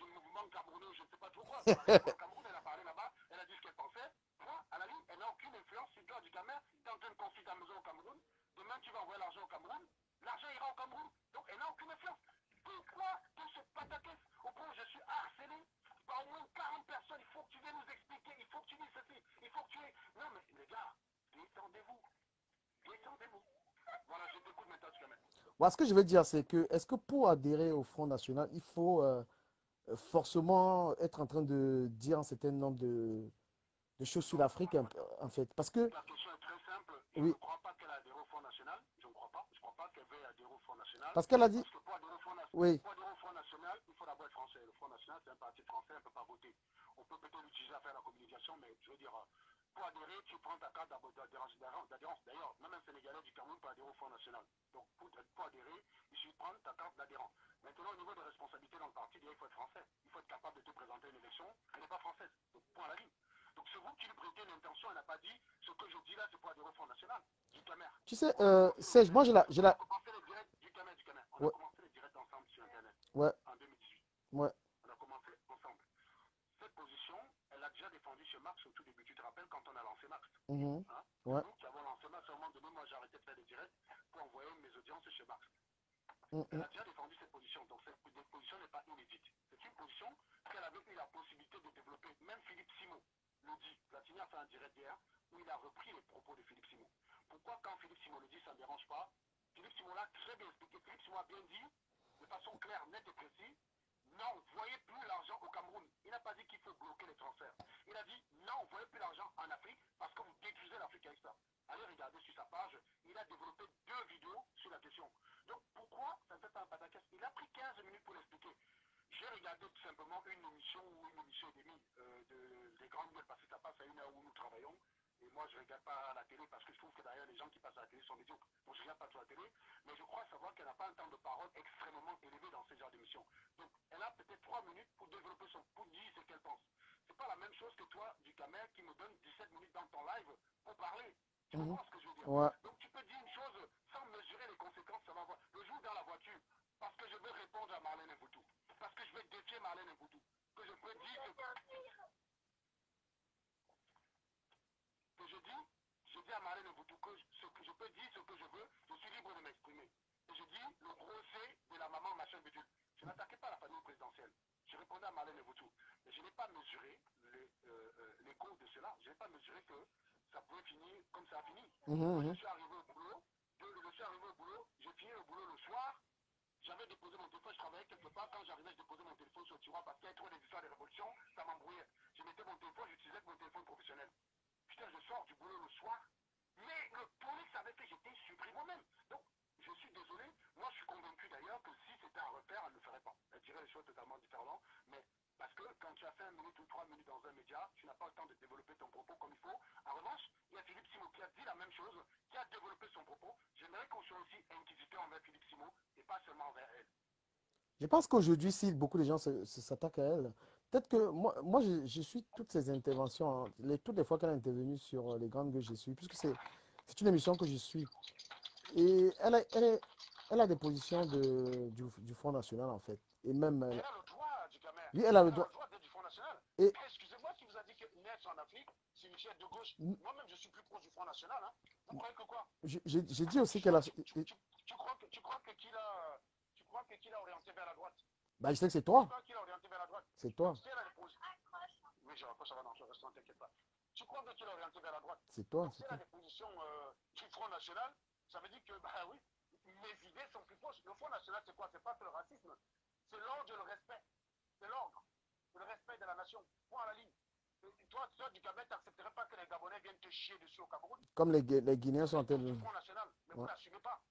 mouvement camerounais, je ne sais pas trop quoi. Elle a Cameroun, elle a parlé là-bas, elle a dit ce qu'elle pensait. Moi, à la ligne, elle n'a aucune influence sur toi du Cameroun. Tu es en train de construire ta maison au Cameroun. Demain, tu vas envoyer l'argent au Cameroun. L'argent ira au Cameroun. Donc, elle n'a aucune influence. Pourquoi tout ce pataquès au point où je suis harcelé par au moins 40 personnes? Il faut que tu viennes nous expliquer. Il faut que tu dises ceci. Il faut que tu aies... Non, mais les gars, détendez-vous. Détendez-vous. Voilà, je t'écoute maintenant, tu même. Moi, ce que je veux dire, c'est que, est-ce que pour adhérer au Front National, il faut forcément être en train de dire un certain nombre de choses sur l'Afrique, en fait? Parce que, La question est très simple. Je oui, ne crois pas qu'elle a adhéré au Front National. Je ne crois pas. Je ne crois pas qu'elle veuille adhérer au Front National. parce qu'elle a dit, Parce que pour adhérer au oui, Front National, il faut d'abord être français. Le Front National, c'est un parti français, on ne peut pas voter. On peut peut-être l'utiliser à faire la communication, mais je veux dire, pour adhérer, tu prends ta carte d'adhérence. D'ailleurs, même un Sénégalais du Cameroun peut adhérer au Front National. Donc, pour adhérer, il suffit de prendre ta carte d'adhérent. Maintenant, au niveau des responsabilités dans le parti, il faut être français. Il faut être capable de te présenter une élection. Elle n'est pas française. Donc, point à la ligne. Donc, c'est vous qui lui prêtez l'intention. Elle n'a pas dit ce que je dis là, c'est pour adhérer au Front National. Du Camer. Tu sais, Serge, moi, On a commencé les directs du Camer. On a Ouais. commencé les directs ensemble sur Internet. Ouais. En 2018. Ouais. On a commencé ensemble. Cette position, elle a déjà défendu chez Marx au tout début. Tu te rappelles quand on a lancé Marx, Mhm. hein? Ouais. Nous qui avons lancé Marx, à un moment donné, moi j'ai arrêté de faire des directs pour envoyer mes audiences chez Marx. Mhm. Elle a déjà défendu cette position, donc cette position n'est pas inédite. C'est une position qu'elle avait eu la possibilité de développer. Même Philippe Simon le dit. Platini a fait un direct hier où il a repris les propos de Philippe Simon. Pourquoi quand Philippe Simon le dit, ça ne dérange pas? Philippe Simon l'a très bien expliqué. Philippe Simon a bien dit, de façon claire, nette et précise, non, voyez plus l'argent au Cameroun. Il n'a pas dit qu'il faut bloquer les transferts. Il a dit, non, voyez plus l'argent en Afrique parce que vous détruisez l'Afrique avec ça. Allez regarder sur sa page, il a développé 2 vidéos sur la question. Donc pourquoi ça ne fait pas un pataquès? Il a pris 15 minutes pour l'expliquer. J'ai regardé tout simplement une émission et demie des grandes gueules parce que ça passe à 1 heure où nous travaillons. Et moi, je ne regarde pas la télé parce que je trouve que d'ailleurs, les gens qui passent à la télé sont médiocres. Donc, je ne regarde pas sur la télé. Mais je crois savoir qu'elle n'a pas un temps de parole extrêmement élevé dans ce genre d'émission. Donc, elle a peut-être 3 minutes pour développer pour dire ce qu'elle pense. C'est pas la même chose que toi, du Camer, qui me donne 17 minutes dans ton live pour parler. Tu comprends ce que je veux dire? Ouais. Donc, tu peux dire une chose sans mesurer les conséquences, ça va avoir. Le jour dans la voiture, parce que je veux répondre à Marlène Mboutou, parce que je veux défier Marlène Mboutou, que je peux dire que je dis à Marlène Mboutou que je peux dire ce que je veux, je suis libre de m'exprimer. Et je dis le procès de la maman machin bidule. Je n'attaquais pas la famille présidentielle. Je répondais à Marlène Mboutou. Mais je n'ai pas mesuré l'écho de cela. Je n'ai pas mesuré que ça pouvait finir comme ça a fini. Moi, je suis arrivé au boulot, j'ai fini le boulot le soir. J'avais déposé mon téléphone, je travaillais quelque part. Quand j'arrivais, je déposais mon téléphone sur le tiroir parce qu'il y avait trop d'histoires de révolution, ça m'embrouillait. Je mettais mon téléphone, j'utilisais mon téléphone professionnel. Putain, je sors du boulot le soir, mais le police savait que j'étais surpris moi-même. Donc, je suis désolé. Moi, je suis convaincu d'ailleurs que si c'était à refaire, elle ne le ferait pas. Elle dirait les choses totalement différemment. Mais parce que quand tu as fait 1 minute ou 3 minutes dans un média, tu n'as pas le temps de développer ton propos comme il faut. En revanche, il y a Philippe Simon qui a dit la même chose, qui a développé son propos. J'aimerais qu'on soit aussi inquisiteur envers Philippe Simon et pas seulement envers elle. Je pense qu'aujourd'hui, si beaucoup de gens s'attaquent à elle, peut-être que moi je suis toutes ses interventions, hein, toutes les fois qu'elle est intervenue sur les grandes gueules, je suis, puisque c'est une émission que je suis. Et elle a des positions du Front National, en fait. Et même, Elle a le droit du Camer. oui, elle a le Elle a droit. le droit d'être du Front National. Et Excusez-moi qui vous a dit que naître en Afrique, c'est une chaîne de gauche. Moi-même, je suis plus proche du Front National. Hein. Vous croyez que quoi? j'ai dit aussi qu'elle a. Tu crois que qui l'a orienté vers la droite? Bah, je sais que c'est Tu toi. crois qu'il a orienté vers la droite? C'est toi. Si elle a des positions. Oui, je raccroche, ça va dans le restaurant, t'inquiète pas. Tu crois qu'il a orienté vers la droite? C'est toi. Donc, si elle a des positions du Front National, ça veut dire que, bah oui, mes idées sont plus proches. Le Front National, c'est quoi? C'est pas que le racisme. C'est l'ordre et le respect. C'est l'ordre. C'est le respect de la nation. Point à la ligne. Toi, du Cameroun, tu n'accepterais pas que les Gabonais viennent te chier dessus au Cameroun? Comme les Guinéens sont en train de. Front National, mais vous n'assumez pas.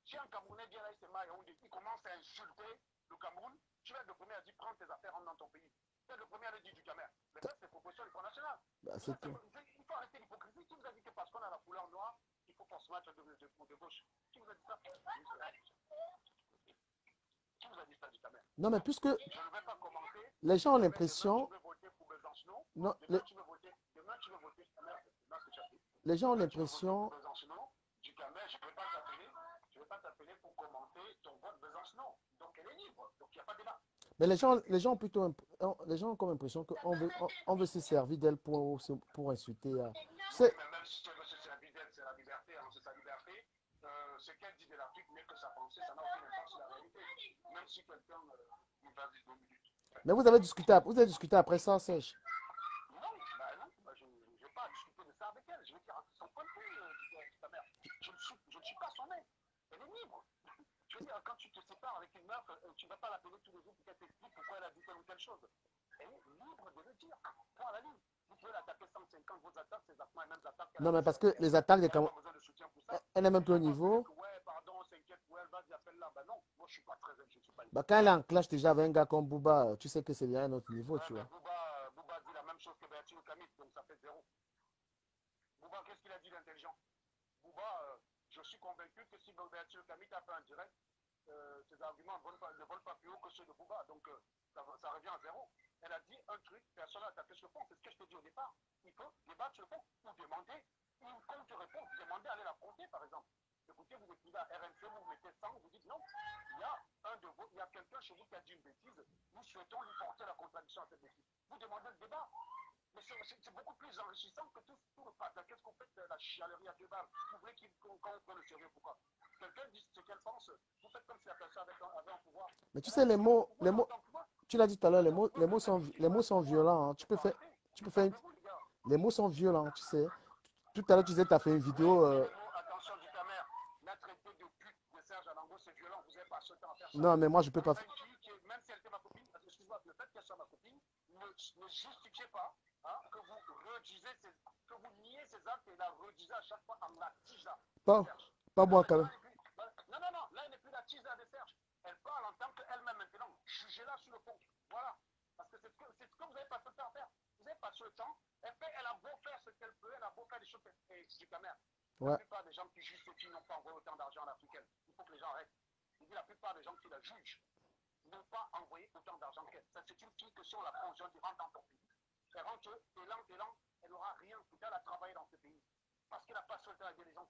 Si un Camerounais vient là, il commence à insulter le Cameroun, tu vas être le premier à dire prends tes affaires, rentre dans ton pays. Tu vas être le premier à le dire du Cameroun. Mais ça, c'est proposition du Front National. Bah, Il faut arrêter l'hypocrisie. Qui vous a dit que parce qu'on a la couleur noire, il faut forcément être de gauche? Qui vous a dit ça? Qui vous a dit ça du Cameroun? Non, mais puisque je ne vais pas commenter. Les gens ont l'impression. Non, les gens ont l'impression. Du Cameroun, je ne vais pas t'appeler pour commenter ton vote Besançon. Donc elle est libre. Donc il n'y a pas de débat. Mais les gens ont plutôt, les gens ont comme impression on veut se servir d'elle pour insulter. Mais même si tu veux se servir d'elle, c'est la liberté, hein, c'est sa liberté. Ce qu'elle dit de l'Afrique n'est que sa pensée, ça n'a aucun impact sur la réalité. Même si quelqu'un nous va dire 2 minutes. Mais vous avez discuté après ça, Sèche? Non, je ne vais pas discuter de ça avec elle. Je vais dire son point de vue, ta mère. Je ne suis pas son mec. Elle est libre. Je veux dire, quand tu te sépares avec une meuf, tu ne vas pas l'appeler tous les jours pour qu'elle t'explique pourquoi elle a dit telle ou telle chose. Elle est libre de le dire. Point à la ligne. Vous pouvez l'attaquer 150, vos attaques, c'est exactement les mêmes attaques. Non, mais parce que les attaques des Camerounais, elle est même plus au niveau. Ouais, pardon, s'inquiète, ouais, vas-y, appelle-la. Ben non, moi je suis pas très je suis pas. Bah, quand elle est en clash déjà avec un gars comme Booba, tu sais que c'est bien un autre niveau, tu vois. Booba dit la même chose que Béatrice Camille, donc ça fait 0. moi, je suis convaincu que si Béatrice Camille a fait un direct, ses arguments ne volent pas plus haut que ceux de Bouba. Donc, ça revient à zéro. Elle a dit un truc, personne n'a tapé sur le fond. C'est ce que je te dis au départ. Il faut débattre sur le fond ou demander une contre-réponse. Demander à aller la compter, par exemple. Écoutez, vous écrivez à RMC, vous mettez 100, vous dites non. Il y a quelqu'un chez vous qui a dit une bêtise. Nous souhaitons lui porter la contradiction à cette bêtise. Vous demandez le débat. Mais c'est beaucoup plus enrichissant que tout le patin. Qu'est-ce qu'on fait de la chialerie à deux balles? Vous voulez qu'on prenne le sérieux? Pourquoi? Quelqu'un dit ce qu'elle pense. Vous faites comme si la personne avait un pouvoir. Mais tu sais, les mots, tu l'as dit tout à l'heure, les mots sont violents. Hein. Tu peux faire les mots sont violents, tu sais. Tout à l'heure, tu disais que tu as fait une vidéo. Attention du caméra. La traité de pute de Serge Alango, c'est violent. Vous n'avez pas ce temps à faire ça. Non, mais moi, je peux pas faire. Même si elle était ma copine, excuse-moi, le fait qu'elle soit ma copine, ne justifiez pas que vous redisez, que vous niez ces actes et la redisez à chaque fois en la tisa. Pas moi, quand même. Non, là, elle n'est plus la tisa de Serge. Elle parle en tant qu'elle-même maintenant. Jugez-la sur le fond. Voilà. Parce que c'est ce que vous n'avez pas le temps à faire. Vous n'avez pas le temps. Elle a beau faire ce qu'elle peut, elle a beau faire des choses du caméra. Ouais. La plupart des gens qui jugent ceux qui n'ont pas envoyé autant d'argent à l'africaine. Il faut que les gens arrêtent. Il dit la plupart des gens qui la jugent n'ont pas envoyé autant d'argent qu'elle. C'est une fille que si on la prend, on rentre dans ton pays. Elle rentre, élan, elle n'aura rien. Elle a travaillé dans ce pays. Parce qu'elle n'a pas souhaité aider les gens.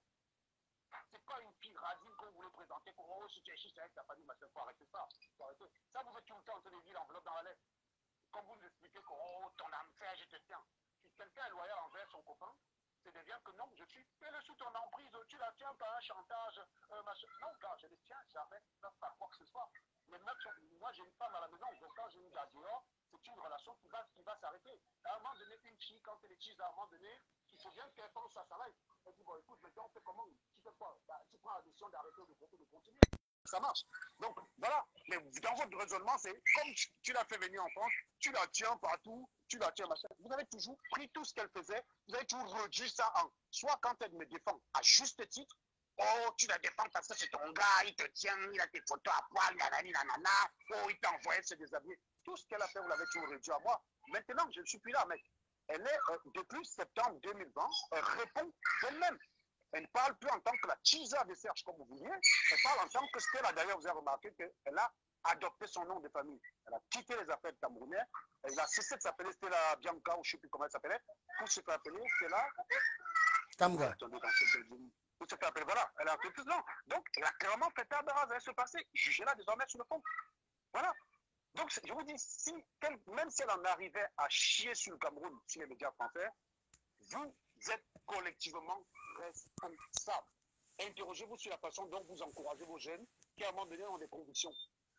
C'est pas une fille radine qu'on voulait présenter pour oh, si tu es chiche avec ta famille, il faut arrêter ça. Ça, vous faites tout le temps entre les villes, enveloppe dans la lettre. Comme vous nous expliquez que oh, ton âme fait, je te tiens. Si quelqu'un est loyal envers son copain, c'est de dire que non, je suis. Fais-le sous ton emprise, tu la tiens par un chantage, machin. Non, gars, je les tiens, jamais, pas quoi que ce soit. Les meufs, moi j'ai une femme à la maison, donc quand j'ai une gars dehors, c'est une relation qui va s'arrêter. À un moment donné, une fille, quand elle est cheese, à un moment donné, il faut bien qu'elle pense à sa life. Elle dit, bon, écoute, maintenant, on fait comment? Tu fais quoi? Bah, tu prends la décision d'arrêter de continuer. Ça marche. Donc, voilà. Mais dans votre raisonnement, c'est comme tu l'as fait venir en France, tu la tiens partout, tu la tiens, machin. Vous avez toujours pris tout ce qu'elle faisait, vous avez toujours réduit ça en, soit quand elle me défend à juste titre, oh, tu la défends parce que c'est ton gars, il te tient, il a tes photos à poil, nanana, oh, il t'a envoyé se déshabiller. Tout ce qu'elle a fait, vous l'avez toujours réduit à moi. Maintenant, je ne suis plus là, mais elle est, depuis septembre 2020, elle répond d'elle-même. Elle ne parle plus en tant que la Tisa de Serge, comme vous vouliez. Elle parle en tant que Stella. D'ailleurs, vous avez remarqué qu'elle a adopté son nom de famille. Elle a quitté les affaires camerounaises. Elle a cessé de s'appeler Stella Bianca, ou je ne sais plus comment elle s'appelait. Pour se faire appeler Stella Kamga. Attendez, pour se faire appeler, voilà. Elle a appelé plus non. Donc, elle a clairement fait table rase. Elle se passait. Jugez-la désormais sur le fond. Voilà. Donc, je vous dis, même si elle en arrivait à chier sur le Cameroun, sur les médias français, vous êtes collectivement responsable. Interrogez-vous sur la façon dont vous encouragez vos jeunes qui, à un moment donné, ont des convictions.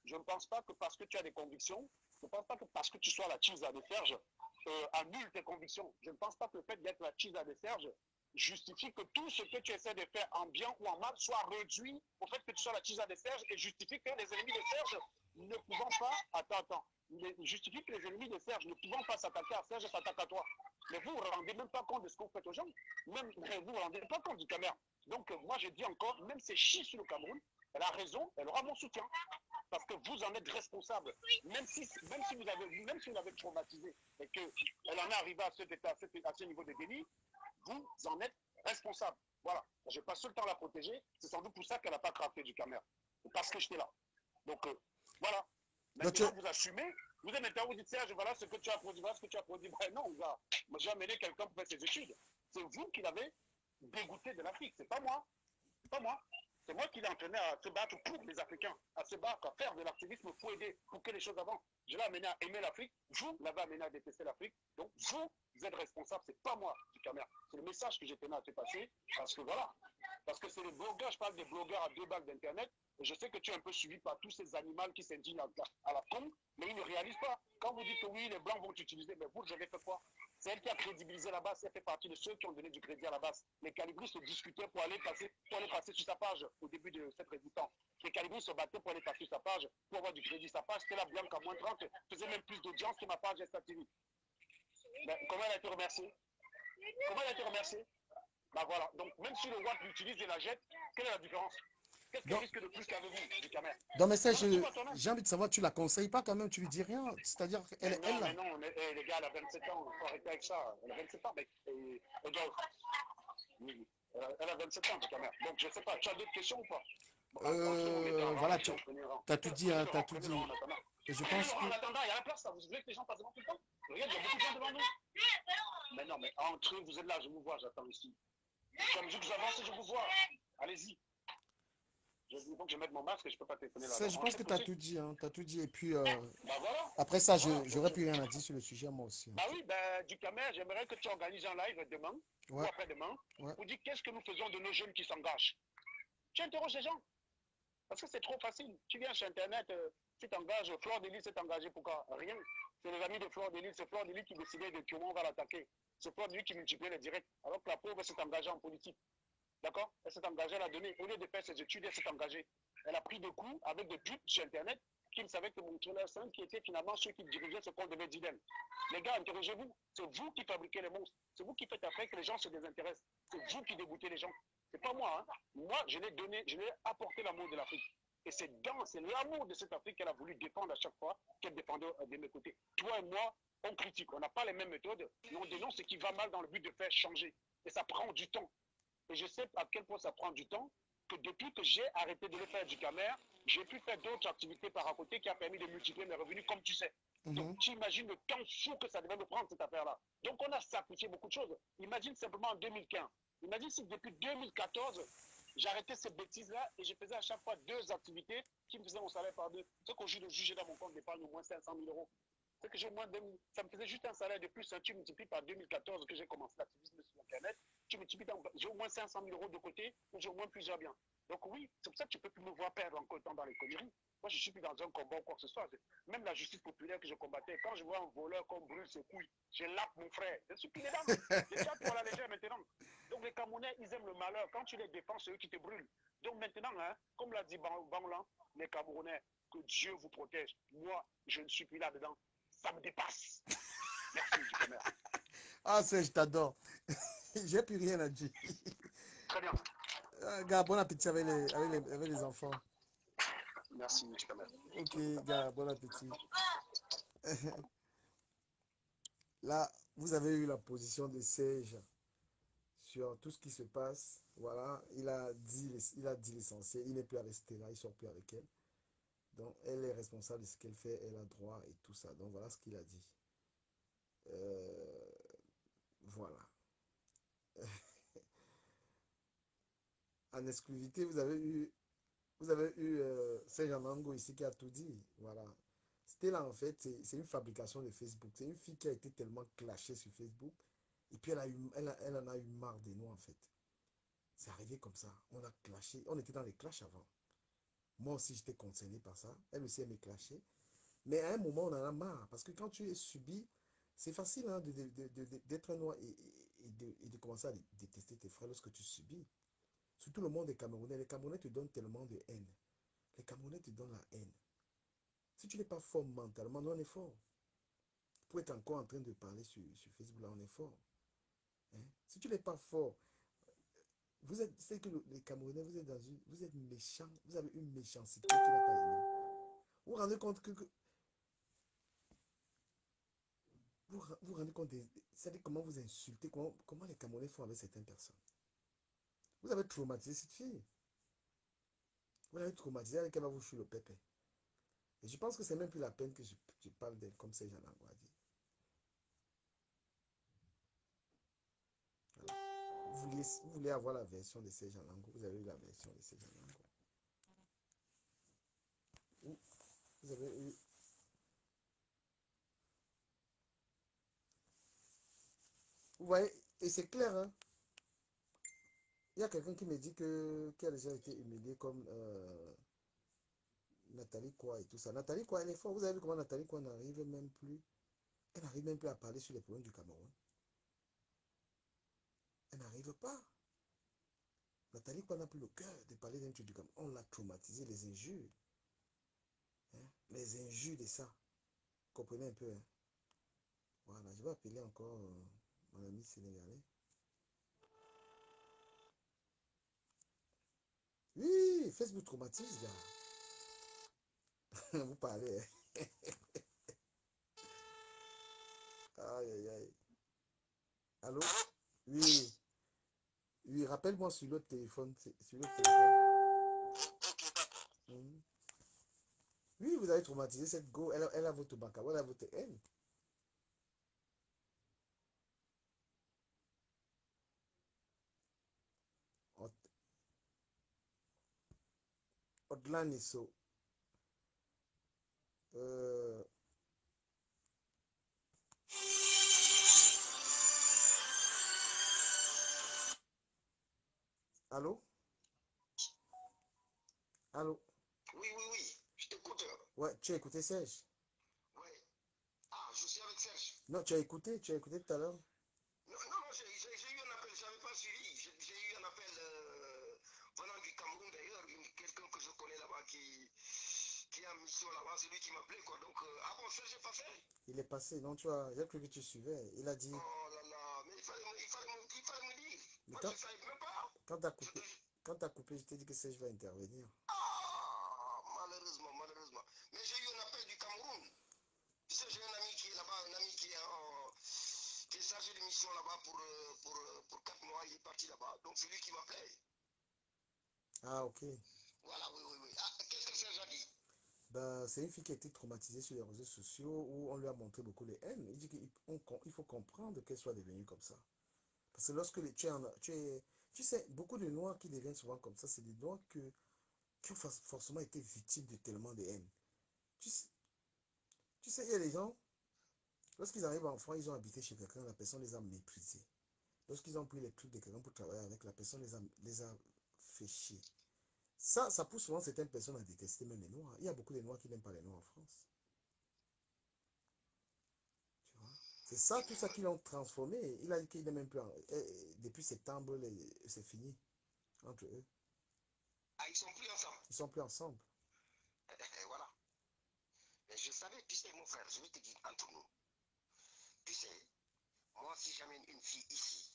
Je ne pense pas que parce que tu as des convictions, je ne pense pas que parce que tu sois la Tisa de Serge, annule tes convictions. Je ne pense pas que le fait d'être la Tisa de Serge justifie que tout ce que tu essaies de faire en bien ou en mal soit réduit au fait que tu sois la Tisa de Serge et justifie que les ennemis de Serge ne pouvant pas... justifie que les ennemis de Serge ne pouvant pas s'attaquer à Serge s'attaquent à toi. Mais vous ne vous rendez même pas compte de ce que vous faites aux gens. Même vous ne vous rendez pas compte du caméra. Donc moi je dis encore, même si c'est chier sur le Cameroun, elle a raison, elle aura mon soutien. Parce que vous en êtes responsable. Même si vous avez traumatisé et qu'elle en est arrivée à ce niveau de délit, vous en êtes responsable. Voilà. Je passe tout le temps à la protéger. C'est sans doute pour ça qu'elle n'a pas craqué du caméra. Parce que j'étais là. Donc voilà. Maintenant, vous assumez. Vous êtes maintenant, vous dites, Serge, voilà ce que tu as produit, voilà ce que tu as produit. Ben non, gars. Moi, j'ai amené quelqu'un pour faire ses études. C'est vous qui l'avez dégoûté de l'Afrique. C'est pas moi. C'est pas moi. C'est moi qui l'ai entraîné à se battre pour les Africains, à se battre, à faire de l'activisme pour aider, pour que les choses avancent. Je l'ai amené à aimer l'Afrique. Vous l'avez amené à détester l'Afrique. Donc, vous êtes responsable. C'est pas moi, du caméra. C'est le message que j'ai tenu à te passer. Parce que voilà. Parce que c'est les blogueurs, je parle des blogueurs à 2 balles d'Internet. Et je sais que tu es un peu suivi par tous ces animaux qui s'indignent à la con, mais ils ne réalisent pas. Quand vous dites que oui, les Blancs vont t'utiliser, mais vous, je vais faire quoi? C'est elle qui a crédibilisé la base, elle fait partie de ceux qui ont donné du crédit à la base. Les calibristes se discutaient pour aller passer sur sa page au début de cette résistance. Les calibristes se battaient pour aller passer sur sa page, pour avoir du crédit. Sa page, c'était la Bianca moins 30, faisait même plus d'audience que ma page Esta TV. Comment elle a été remerciée? Comment elle a été remerciée? Bah voilà. Donc, même si le Watt l'utilise et la jette, quelle est la différence? Qu'est-ce qu'elle risque de plus qu'avez-vous, du caméra? Non, mais ça, j'ai envie de savoir, tu la conseilles pas quand même, tu lui dis rien. C'est-à-dire qu'elle non, mais non, les gars, elle a 27 ans, il faut arrêter avec ça. Elle a 27 ans, mais elle doit... Elle a 27 ans, ta mère. Donc, je ne sais pas. Tu as d'autres questions ou pas? Entre nous, mettez en rang, Voilà, si on prenait rang. tu as tout dit, Prenez hein, le tu as rang, tout prenez le rang dit. en attendant. Et je Prenez le pense rang que en attendant, il y a la place là. Vous voulez que les gens passent devant tout le temps? Regarde, il y a beaucoup de gens devant nous. Mais non, mais entrez, vous êtes là, je vous vois, j'attends ici. Comme je vous avance, je vous vois. Allez-y. Il faut que je mette mon masque et je ne peux pas téléphoner là. je pense que tu as tout dit, hein, tu as tout dit. Et puis, Bah voilà. après ça, Voilà. j'aurais plus rien à dire sur le sujet, moi aussi. Bah oui, bah, du Camer, j'aimerais que tu organises un live demain ou Ouais, après-demain ouais. pour dire qu'est-ce que nous faisons de nos jeunes qui s'engagent. Tu interroges les gens. Parce que c'est trop facile. Tu viens sur Internet, tu t'engages, Fleur de Lys s'est engagé pourquoi? Rien. C'est les amis de Fleur de Lys, c'est Fleur de Lys qui décidait de comment on va l'attaquer. C'est Fleur de Lys qui multipliait les directs. Alors que la pauvre s'est engagée en politique. D'accord? Elle s'est engagée à la donner. Au lieu de faire ses études, elle s'est engagée. Elle a pris des coups avec des putes sur Internet qui ne savaient que montrer leur sein, qui étaient finalement ceux qui dirigeaient ce qu'on devait dire d'elle. Les gars, interrogez-vous. C'est vous qui fabriquez les monstres. C'est vous qui faites après que les gens se désintéressent. C'est vous qui dégoûtez les gens. C'est pas moi. Hein. Moi, je l'ai apporté l'amour de l'Afrique. Et c'est l'amour de cette Afrique qu'elle a voulu défendre à chaque fois qu'elle défendait de mes côtés. Toi et moi, on critique. On n'a pas les mêmes méthodes, mais on dénonce ce qui va mal dans le but de faire changer. Et ça prend du temps. Et je sais à quel point ça prend du temps, que depuis que j'ai arrêté de le faire du Camer, j'ai pu faire d'autres activités par à côté qui a permis de multiplier mes revenus, comme tu sais. Donc, tu imagines le temps fou que ça devait me prendre, cette affaire-là. Donc, on a sacrifié beaucoup de choses. Imagine simplement en 2015. Imagine si depuis 2014, j'arrêtais ces bêtises-là et je faisais à chaque fois 2 activités qui me faisaient mon salaire par 2. Ce qu'aujourd'hui, je jugeais dans mon compte d'épargne au moins 500 000 euros. C'est que j'ai au moins 2000. Ça me faisait juste un salaire de plus. Hein. Tu multiplies par 2014 que j'ai commencé l'activisme sur Internet. Tu multiplies j'ai au moins 500 000 euros de côté ou j'ai au moins plusieurs biens. Donc oui, c'est pour ça que tu ne peux plus me voir perdre encore temps dans les conneries. Moi, je ne suis plus dans un combat ou quoi que ce soit. Même la justice populaire que je combattais, quand je vois un voleur comme brûle ses couilles, je lappe mon frère. Je suis plus dedans. Je suis pour la légère maintenant. Donc les Camerounais, ils aiment le malheur. Quand tu les défends, c'est eux qui te brûlent. Donc maintenant, hein, comme l'a dit Banglan, les Camerounais, que Dieu vous protège. Moi, je ne suis plus là-dedans. Ça me dépasse. Merci du commerce. Ah, je t'adore. J'ai plus rien à dire. Très bien. Gars, bon appétit avec les enfants. Merci du commerce. Ok, gars, bon appétit. Là, vous avez eu la position de Serge sur tout ce qui se passe. Voilà, il a dit l'essentiel. Il n'est plus à rester là, il ne sort plus avec elle. Donc, elle est responsable de ce qu'elle fait, elle a droit et tout ça. Donc, voilà ce qu'il a dit. Voilà. En exclusivité, vous avez eu Serge Anango ici qui a tout dit. Voilà. C'était là, en fait, c'est une fabrication de Facebook. C'est une fille qui a été tellement clashée sur Facebook. Et puis, elle en a eu marre de nous, en fait. C'est arrivé comme ça. On a clashé. On était dans les clashs avant. Moi aussi, j'étais concerné par ça. Elle aussi, elle me clashait. Mais à un moment, on en a marre. Parce que quand tu es subi, c'est facile hein, d'être un noir et de commencer à détester tes frères lorsque tu subis. Surtout le monde des Camerounais. Les Camerounais te donnent tellement de haine. Les Camerounais te donnent la haine. Si tu n'es pas fort mentalement, nous on est fort. Pour être encore en train de parler sur Facebook, là, on est fort. Hein? Si tu n'es pas fort, c'est que les Camerounais, vous êtes méchants. Vous avez une méchanceté qui n'a pas de nom. Vous vous rendez compte vous vous rendez compte c'est-à-dire comment vous insultez, comment les Camerounais font avec certaines personnes. Vous avez traumatisé cette fille. Vous l'avez traumatisé avec elle va vous chouer le pépé. Et je pense que c'est même plus la peine que je parle d'elle comme ces gens-là ont dit. Voilà. Vous voulez avoir la version de ces gens-là, vous avez eu la version de ces gens-là. Vous avez eu... Vous voyez, et c'est clair, hein. Il y a quelqu'un qui me dit qui a déjà été humilié comme Nathalie Kwa et tout ça. Nathalie Kwa, elle est forte. Vous avez vu comment Nathalie Kwa n'arrive même plus. Elle n'arrive même plus à parler sur les problèmes du Cameroun. Elle n'arrive pas. Nathalie Kwa n'a plus le cœur de parler d'un truc du Cameroun. On l'a traumatisé, les injures. Hein? Les injures de ça. Vous comprenez un peu. Hein? Voilà, je vais appeler encore mon ami sénégalais. Oui, Facebook traumatise, gars. Vous parlez. Hein? Aïe, aïe, aïe. Allô? Oui. Oui, rappelle. appelle-moi sur l'autre téléphone. Sur l'autre téléphone. Ok, d'accord. Mhm. Oui, vous avez traumatisé cette go. Elle a votre bacabo, elle a votre haine. Odlan Nisso. Euh, Allô? Allô? Oui, oui, oui, je t'écoute. Ouais, tu as écouté Serge? Oui. Ah, je suis avec Serge. Non, tu as écouté tout à l'heure? Non, non, non, j'ai eu un appel, je n'avais pas suivi. J'ai eu un appel venant du Cameroun d'ailleurs, quelqu'un que je connais là-bas qui est en mission là-bas, c'est lui qui m'appelait quoi. Donc, ah bon, Serge est passé? Il est passé, non, tu vois, j'ai cru que tu suivais. Il a dit, Oh là là, mais il fallait me dire. mais Moi, je ne savais même pas. quand t'as Je coupé, te- quand t'as coupé, je t'ai dit que Serge va intervenir. Ah, malheureusement, malheureusement. Mais j'ai eu un appel du Cameroun. Tu sais, j'ai un ami qui est là-bas, un ami qui est chargé de mission là-bas pour 4 mois. Il est parti là-bas. Donc, c'est lui qui m'appelait. Ah, ok. Voilà, oui, oui, oui. Ah, qu'est-ce que Serge a dit? Ben, c'est une fille qui a été traumatisée sur les réseaux sociaux où on lui a montré beaucoup les haines. Il dit qu'il faut comprendre qu'elle soit devenue comme ça. Parce que lorsque tu sais, beaucoup de Noirs qui deviennent souvent comme ça, c'est des Noirs qui ont forcément été victimes de tellement de haine. Tu sais, tu sais, il y a des gens, lorsqu'ils arrivent en France, ils ont habité chez quelqu'un, la personne les a méprisés. Lorsqu'ils ont pris les trucs de quelqu'un pour travailler avec, la personne les a fait chier. Ça pousse souvent certaines personnes à détester même les Noirs. Il y a beaucoup de Noirs qui n'aiment pas les Noirs en France. Tu vois? C'est ça, tout ça qui l'ont transformé. Il a dit qu'il n'est même plus. Depuis septembre, c'est fini entre eux. Ah, ils sont plus ensemble. Ils sont plus ensemble. Et voilà. Mais je savais, tu sais, mon frère, je vais te dire entre nous. Tu sais, moi, si j'amène une fille ici,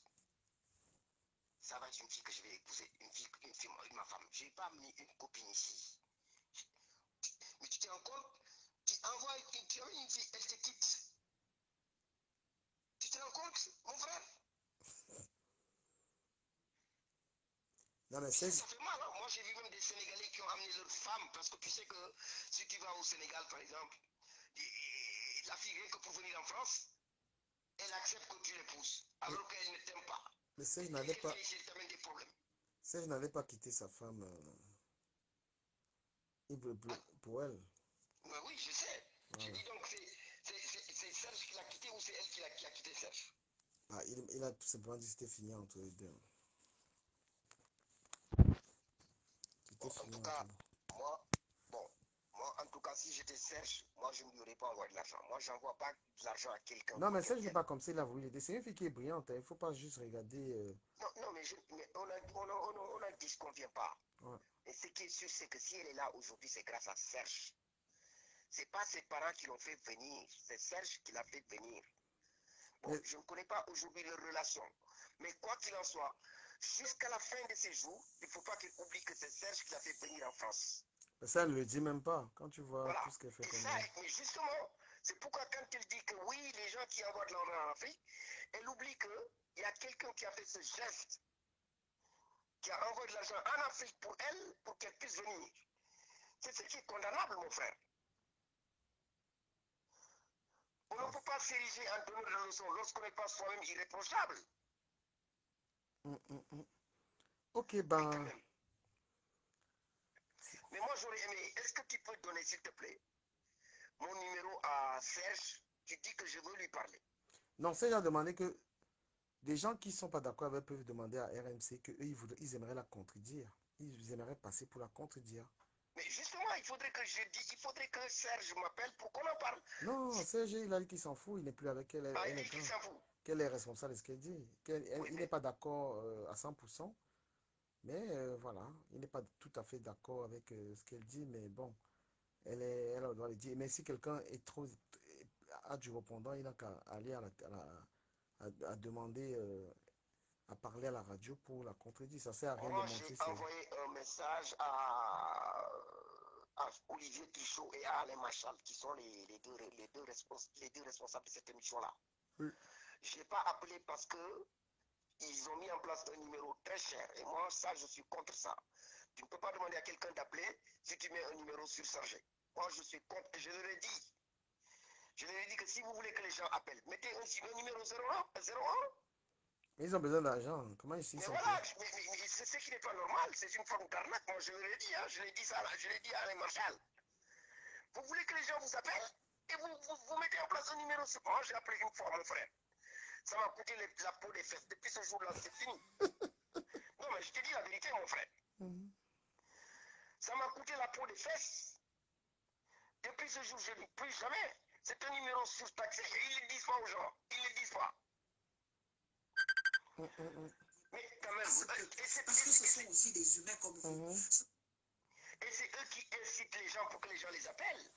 ça va être une fille que je vais épouser. Ma femme. Je n'ai pas amené une copine ici. Mais tu te rends compte, tu amènes une fille, elle te quitte. Tu te rends compte, mon frère? Non, mais Tu sais, c'est. ça fait mal. Hein? Moi, j'ai vu même des Sénégalais qui ont amené leurs femmes. Parce que tu sais que si tu vas au Sénégal, par exemple, la fille vient que pour venir en France, elle accepte que tu l'épouses. Alors qu'elle ne t'aime pas. Mais Et Serge dès n'allait qu'elle pas. vient ici, elle t'amène des problèmes. Serge n'allait pas quitter sa femme pour elle. Mais oui, je sais. Voilà. J'ai dit donc, c'est Serge qui l'a quitté ou c'est elle qui a quitté Serge? Ah, il a tout simplement dit que c'était fini entre les deux. Bon, C'était en fini tout entre cas, eux. moi, bon, moi, en tout cas, si j'étais Serge, moi, je ne lui aurais pas envoyé de l'argent. Moi, je n'envoie pas de l'argent à quelqu'un Non, pour mais Serge qu'elle n'est vienne. pas comme ça, il a voulu l'aider. C'est une fille qui est brillante, hein. Il ne faut pas juste regarder. Non, non, mais on a dit ce qu'on ne vient pas. Ouais. Et ce qui est sûr, c'est que si elle est là aujourd'hui, c'est grâce à Serge. Ce n'est pas ses parents qui l'ont fait venir, c'est Serge qui l'a fait venir. Bon, Mais je ne connais pas aujourd'hui leur relation. Mais quoi qu'il en soit, jusqu'à la fin de ses jours, il ne faut pas qu'elle oublie que c'est Serge qui l'a fait venir en France. ça, elle ne le dit même pas. Quand tu vois Voilà. tout ce qu'elle fait Et comme ça, mais justement, c'est pourquoi quand elle dit que oui, les gens qui envoient de l'argent en Afrique, elle oublie qu'il y a quelqu'un qui a fait ce geste, qui a envoyé de l'argent en Afrique pour elle, pour qu'elle puisse venir. C'est ce qui est condamnable, mon frère. On ne peut pas s'ériger en donneur de leçons lorsqu'on n'est pas soi-même irréprochable. Mm. Ok, Oui, quand ben. même. Mais moi, j'aurais aimé, est-ce que tu peux donner, s'il te plaît, mon numéro à Serge? Tu dis que je veux lui parler. Non, Serge a demandé que des gens qui ne sont pas d'accord avec peuvent demander à RMC qu'eux, ils aimeraient la contredire. Ils aimeraient passer pour la contredire. Mais justement, il faudrait que Serge m'appelle pour qu'on en parle. Non, Serge, il a dit qu'il s'en fout, il n'est plus avec elle. Ah, Elle il est dit qu'il grande. s'en fout. Qu'elle est responsable de ce qu'elle dit. Oui, Il n'est mais pas d'accord à 100%, mais voilà, il n'est pas tout à fait d'accord avec ce qu'elle dit, mais bon, elle doit le dire. Mais si quelqu'un est trop a du répondant, il n'a qu'à aller à demander, à parler à la radio pour la contredire. Ça sert à rien de moi, j'ai montrer ses... envoyé un message à Olivier Pichot et à Alain Machal, qui sont les deux responsables de cette émission-là. Oui. Je n'ai pas appelé parce que ils ont mis en place un numéro très cher. Et moi, ça, je suis contre ça. Tu ne peux pas demander à quelqu'un d'appeler si tu mets un numéro surchargé. Moi, je suis contre. Et je leur ai dit. Je leur ai dit que si vous voulez que les gens appellent, mettez un numéro 01. Mais ils ont besoin d'argent. Comment ils Mais sont voilà, payés? mais c'est ce qui n'est pas normal. C'est une forme d'arnaque. Moi, je leur ai dit. Hein, je l'ai dit ça, je l'ai dit à Alain Marshall. Vous voulez que les gens vous appellent et vous mettez en place un numéro sur. Moi, j'ai appelé une fois mon frère. Ça m'a coûté la peau des fesses. Depuis ce jour-là, c'est fini. Non, mais je te dis la vérité, mon frère. Ça m'a coûté la peau des fesses. Depuis ce jour, je ne dis plus jamais. C'est un numéro surtaxé. Et ils ne le disent pas aux gens. Ils ne le disent pas. Mais quand même, parce que ce sont aussi des humains comme vous. Et c'est eux qui incitent les gens pour que les gens les appellent.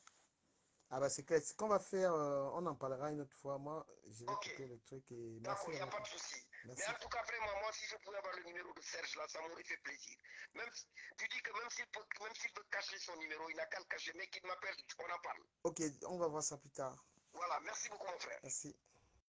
Ah bah c'est clair. Ce qu'on va faire, on en parlera une autre fois. Moi, je vais Ok. couper le truc et D'accord, merci. il n'y a pas de souci. Merci. Mais en tout cas, vraiment, moi, si je pouvais avoir le numéro de Serge là, ça m'aurait fait plaisir. Même, tu dis que même s'il peut cacher son numéro, il n'a qu'à le cacher, mais qu'il m'appelle, on en parle. Ok, on va voir ça plus tard. Voilà, merci beaucoup, mon frère. Merci.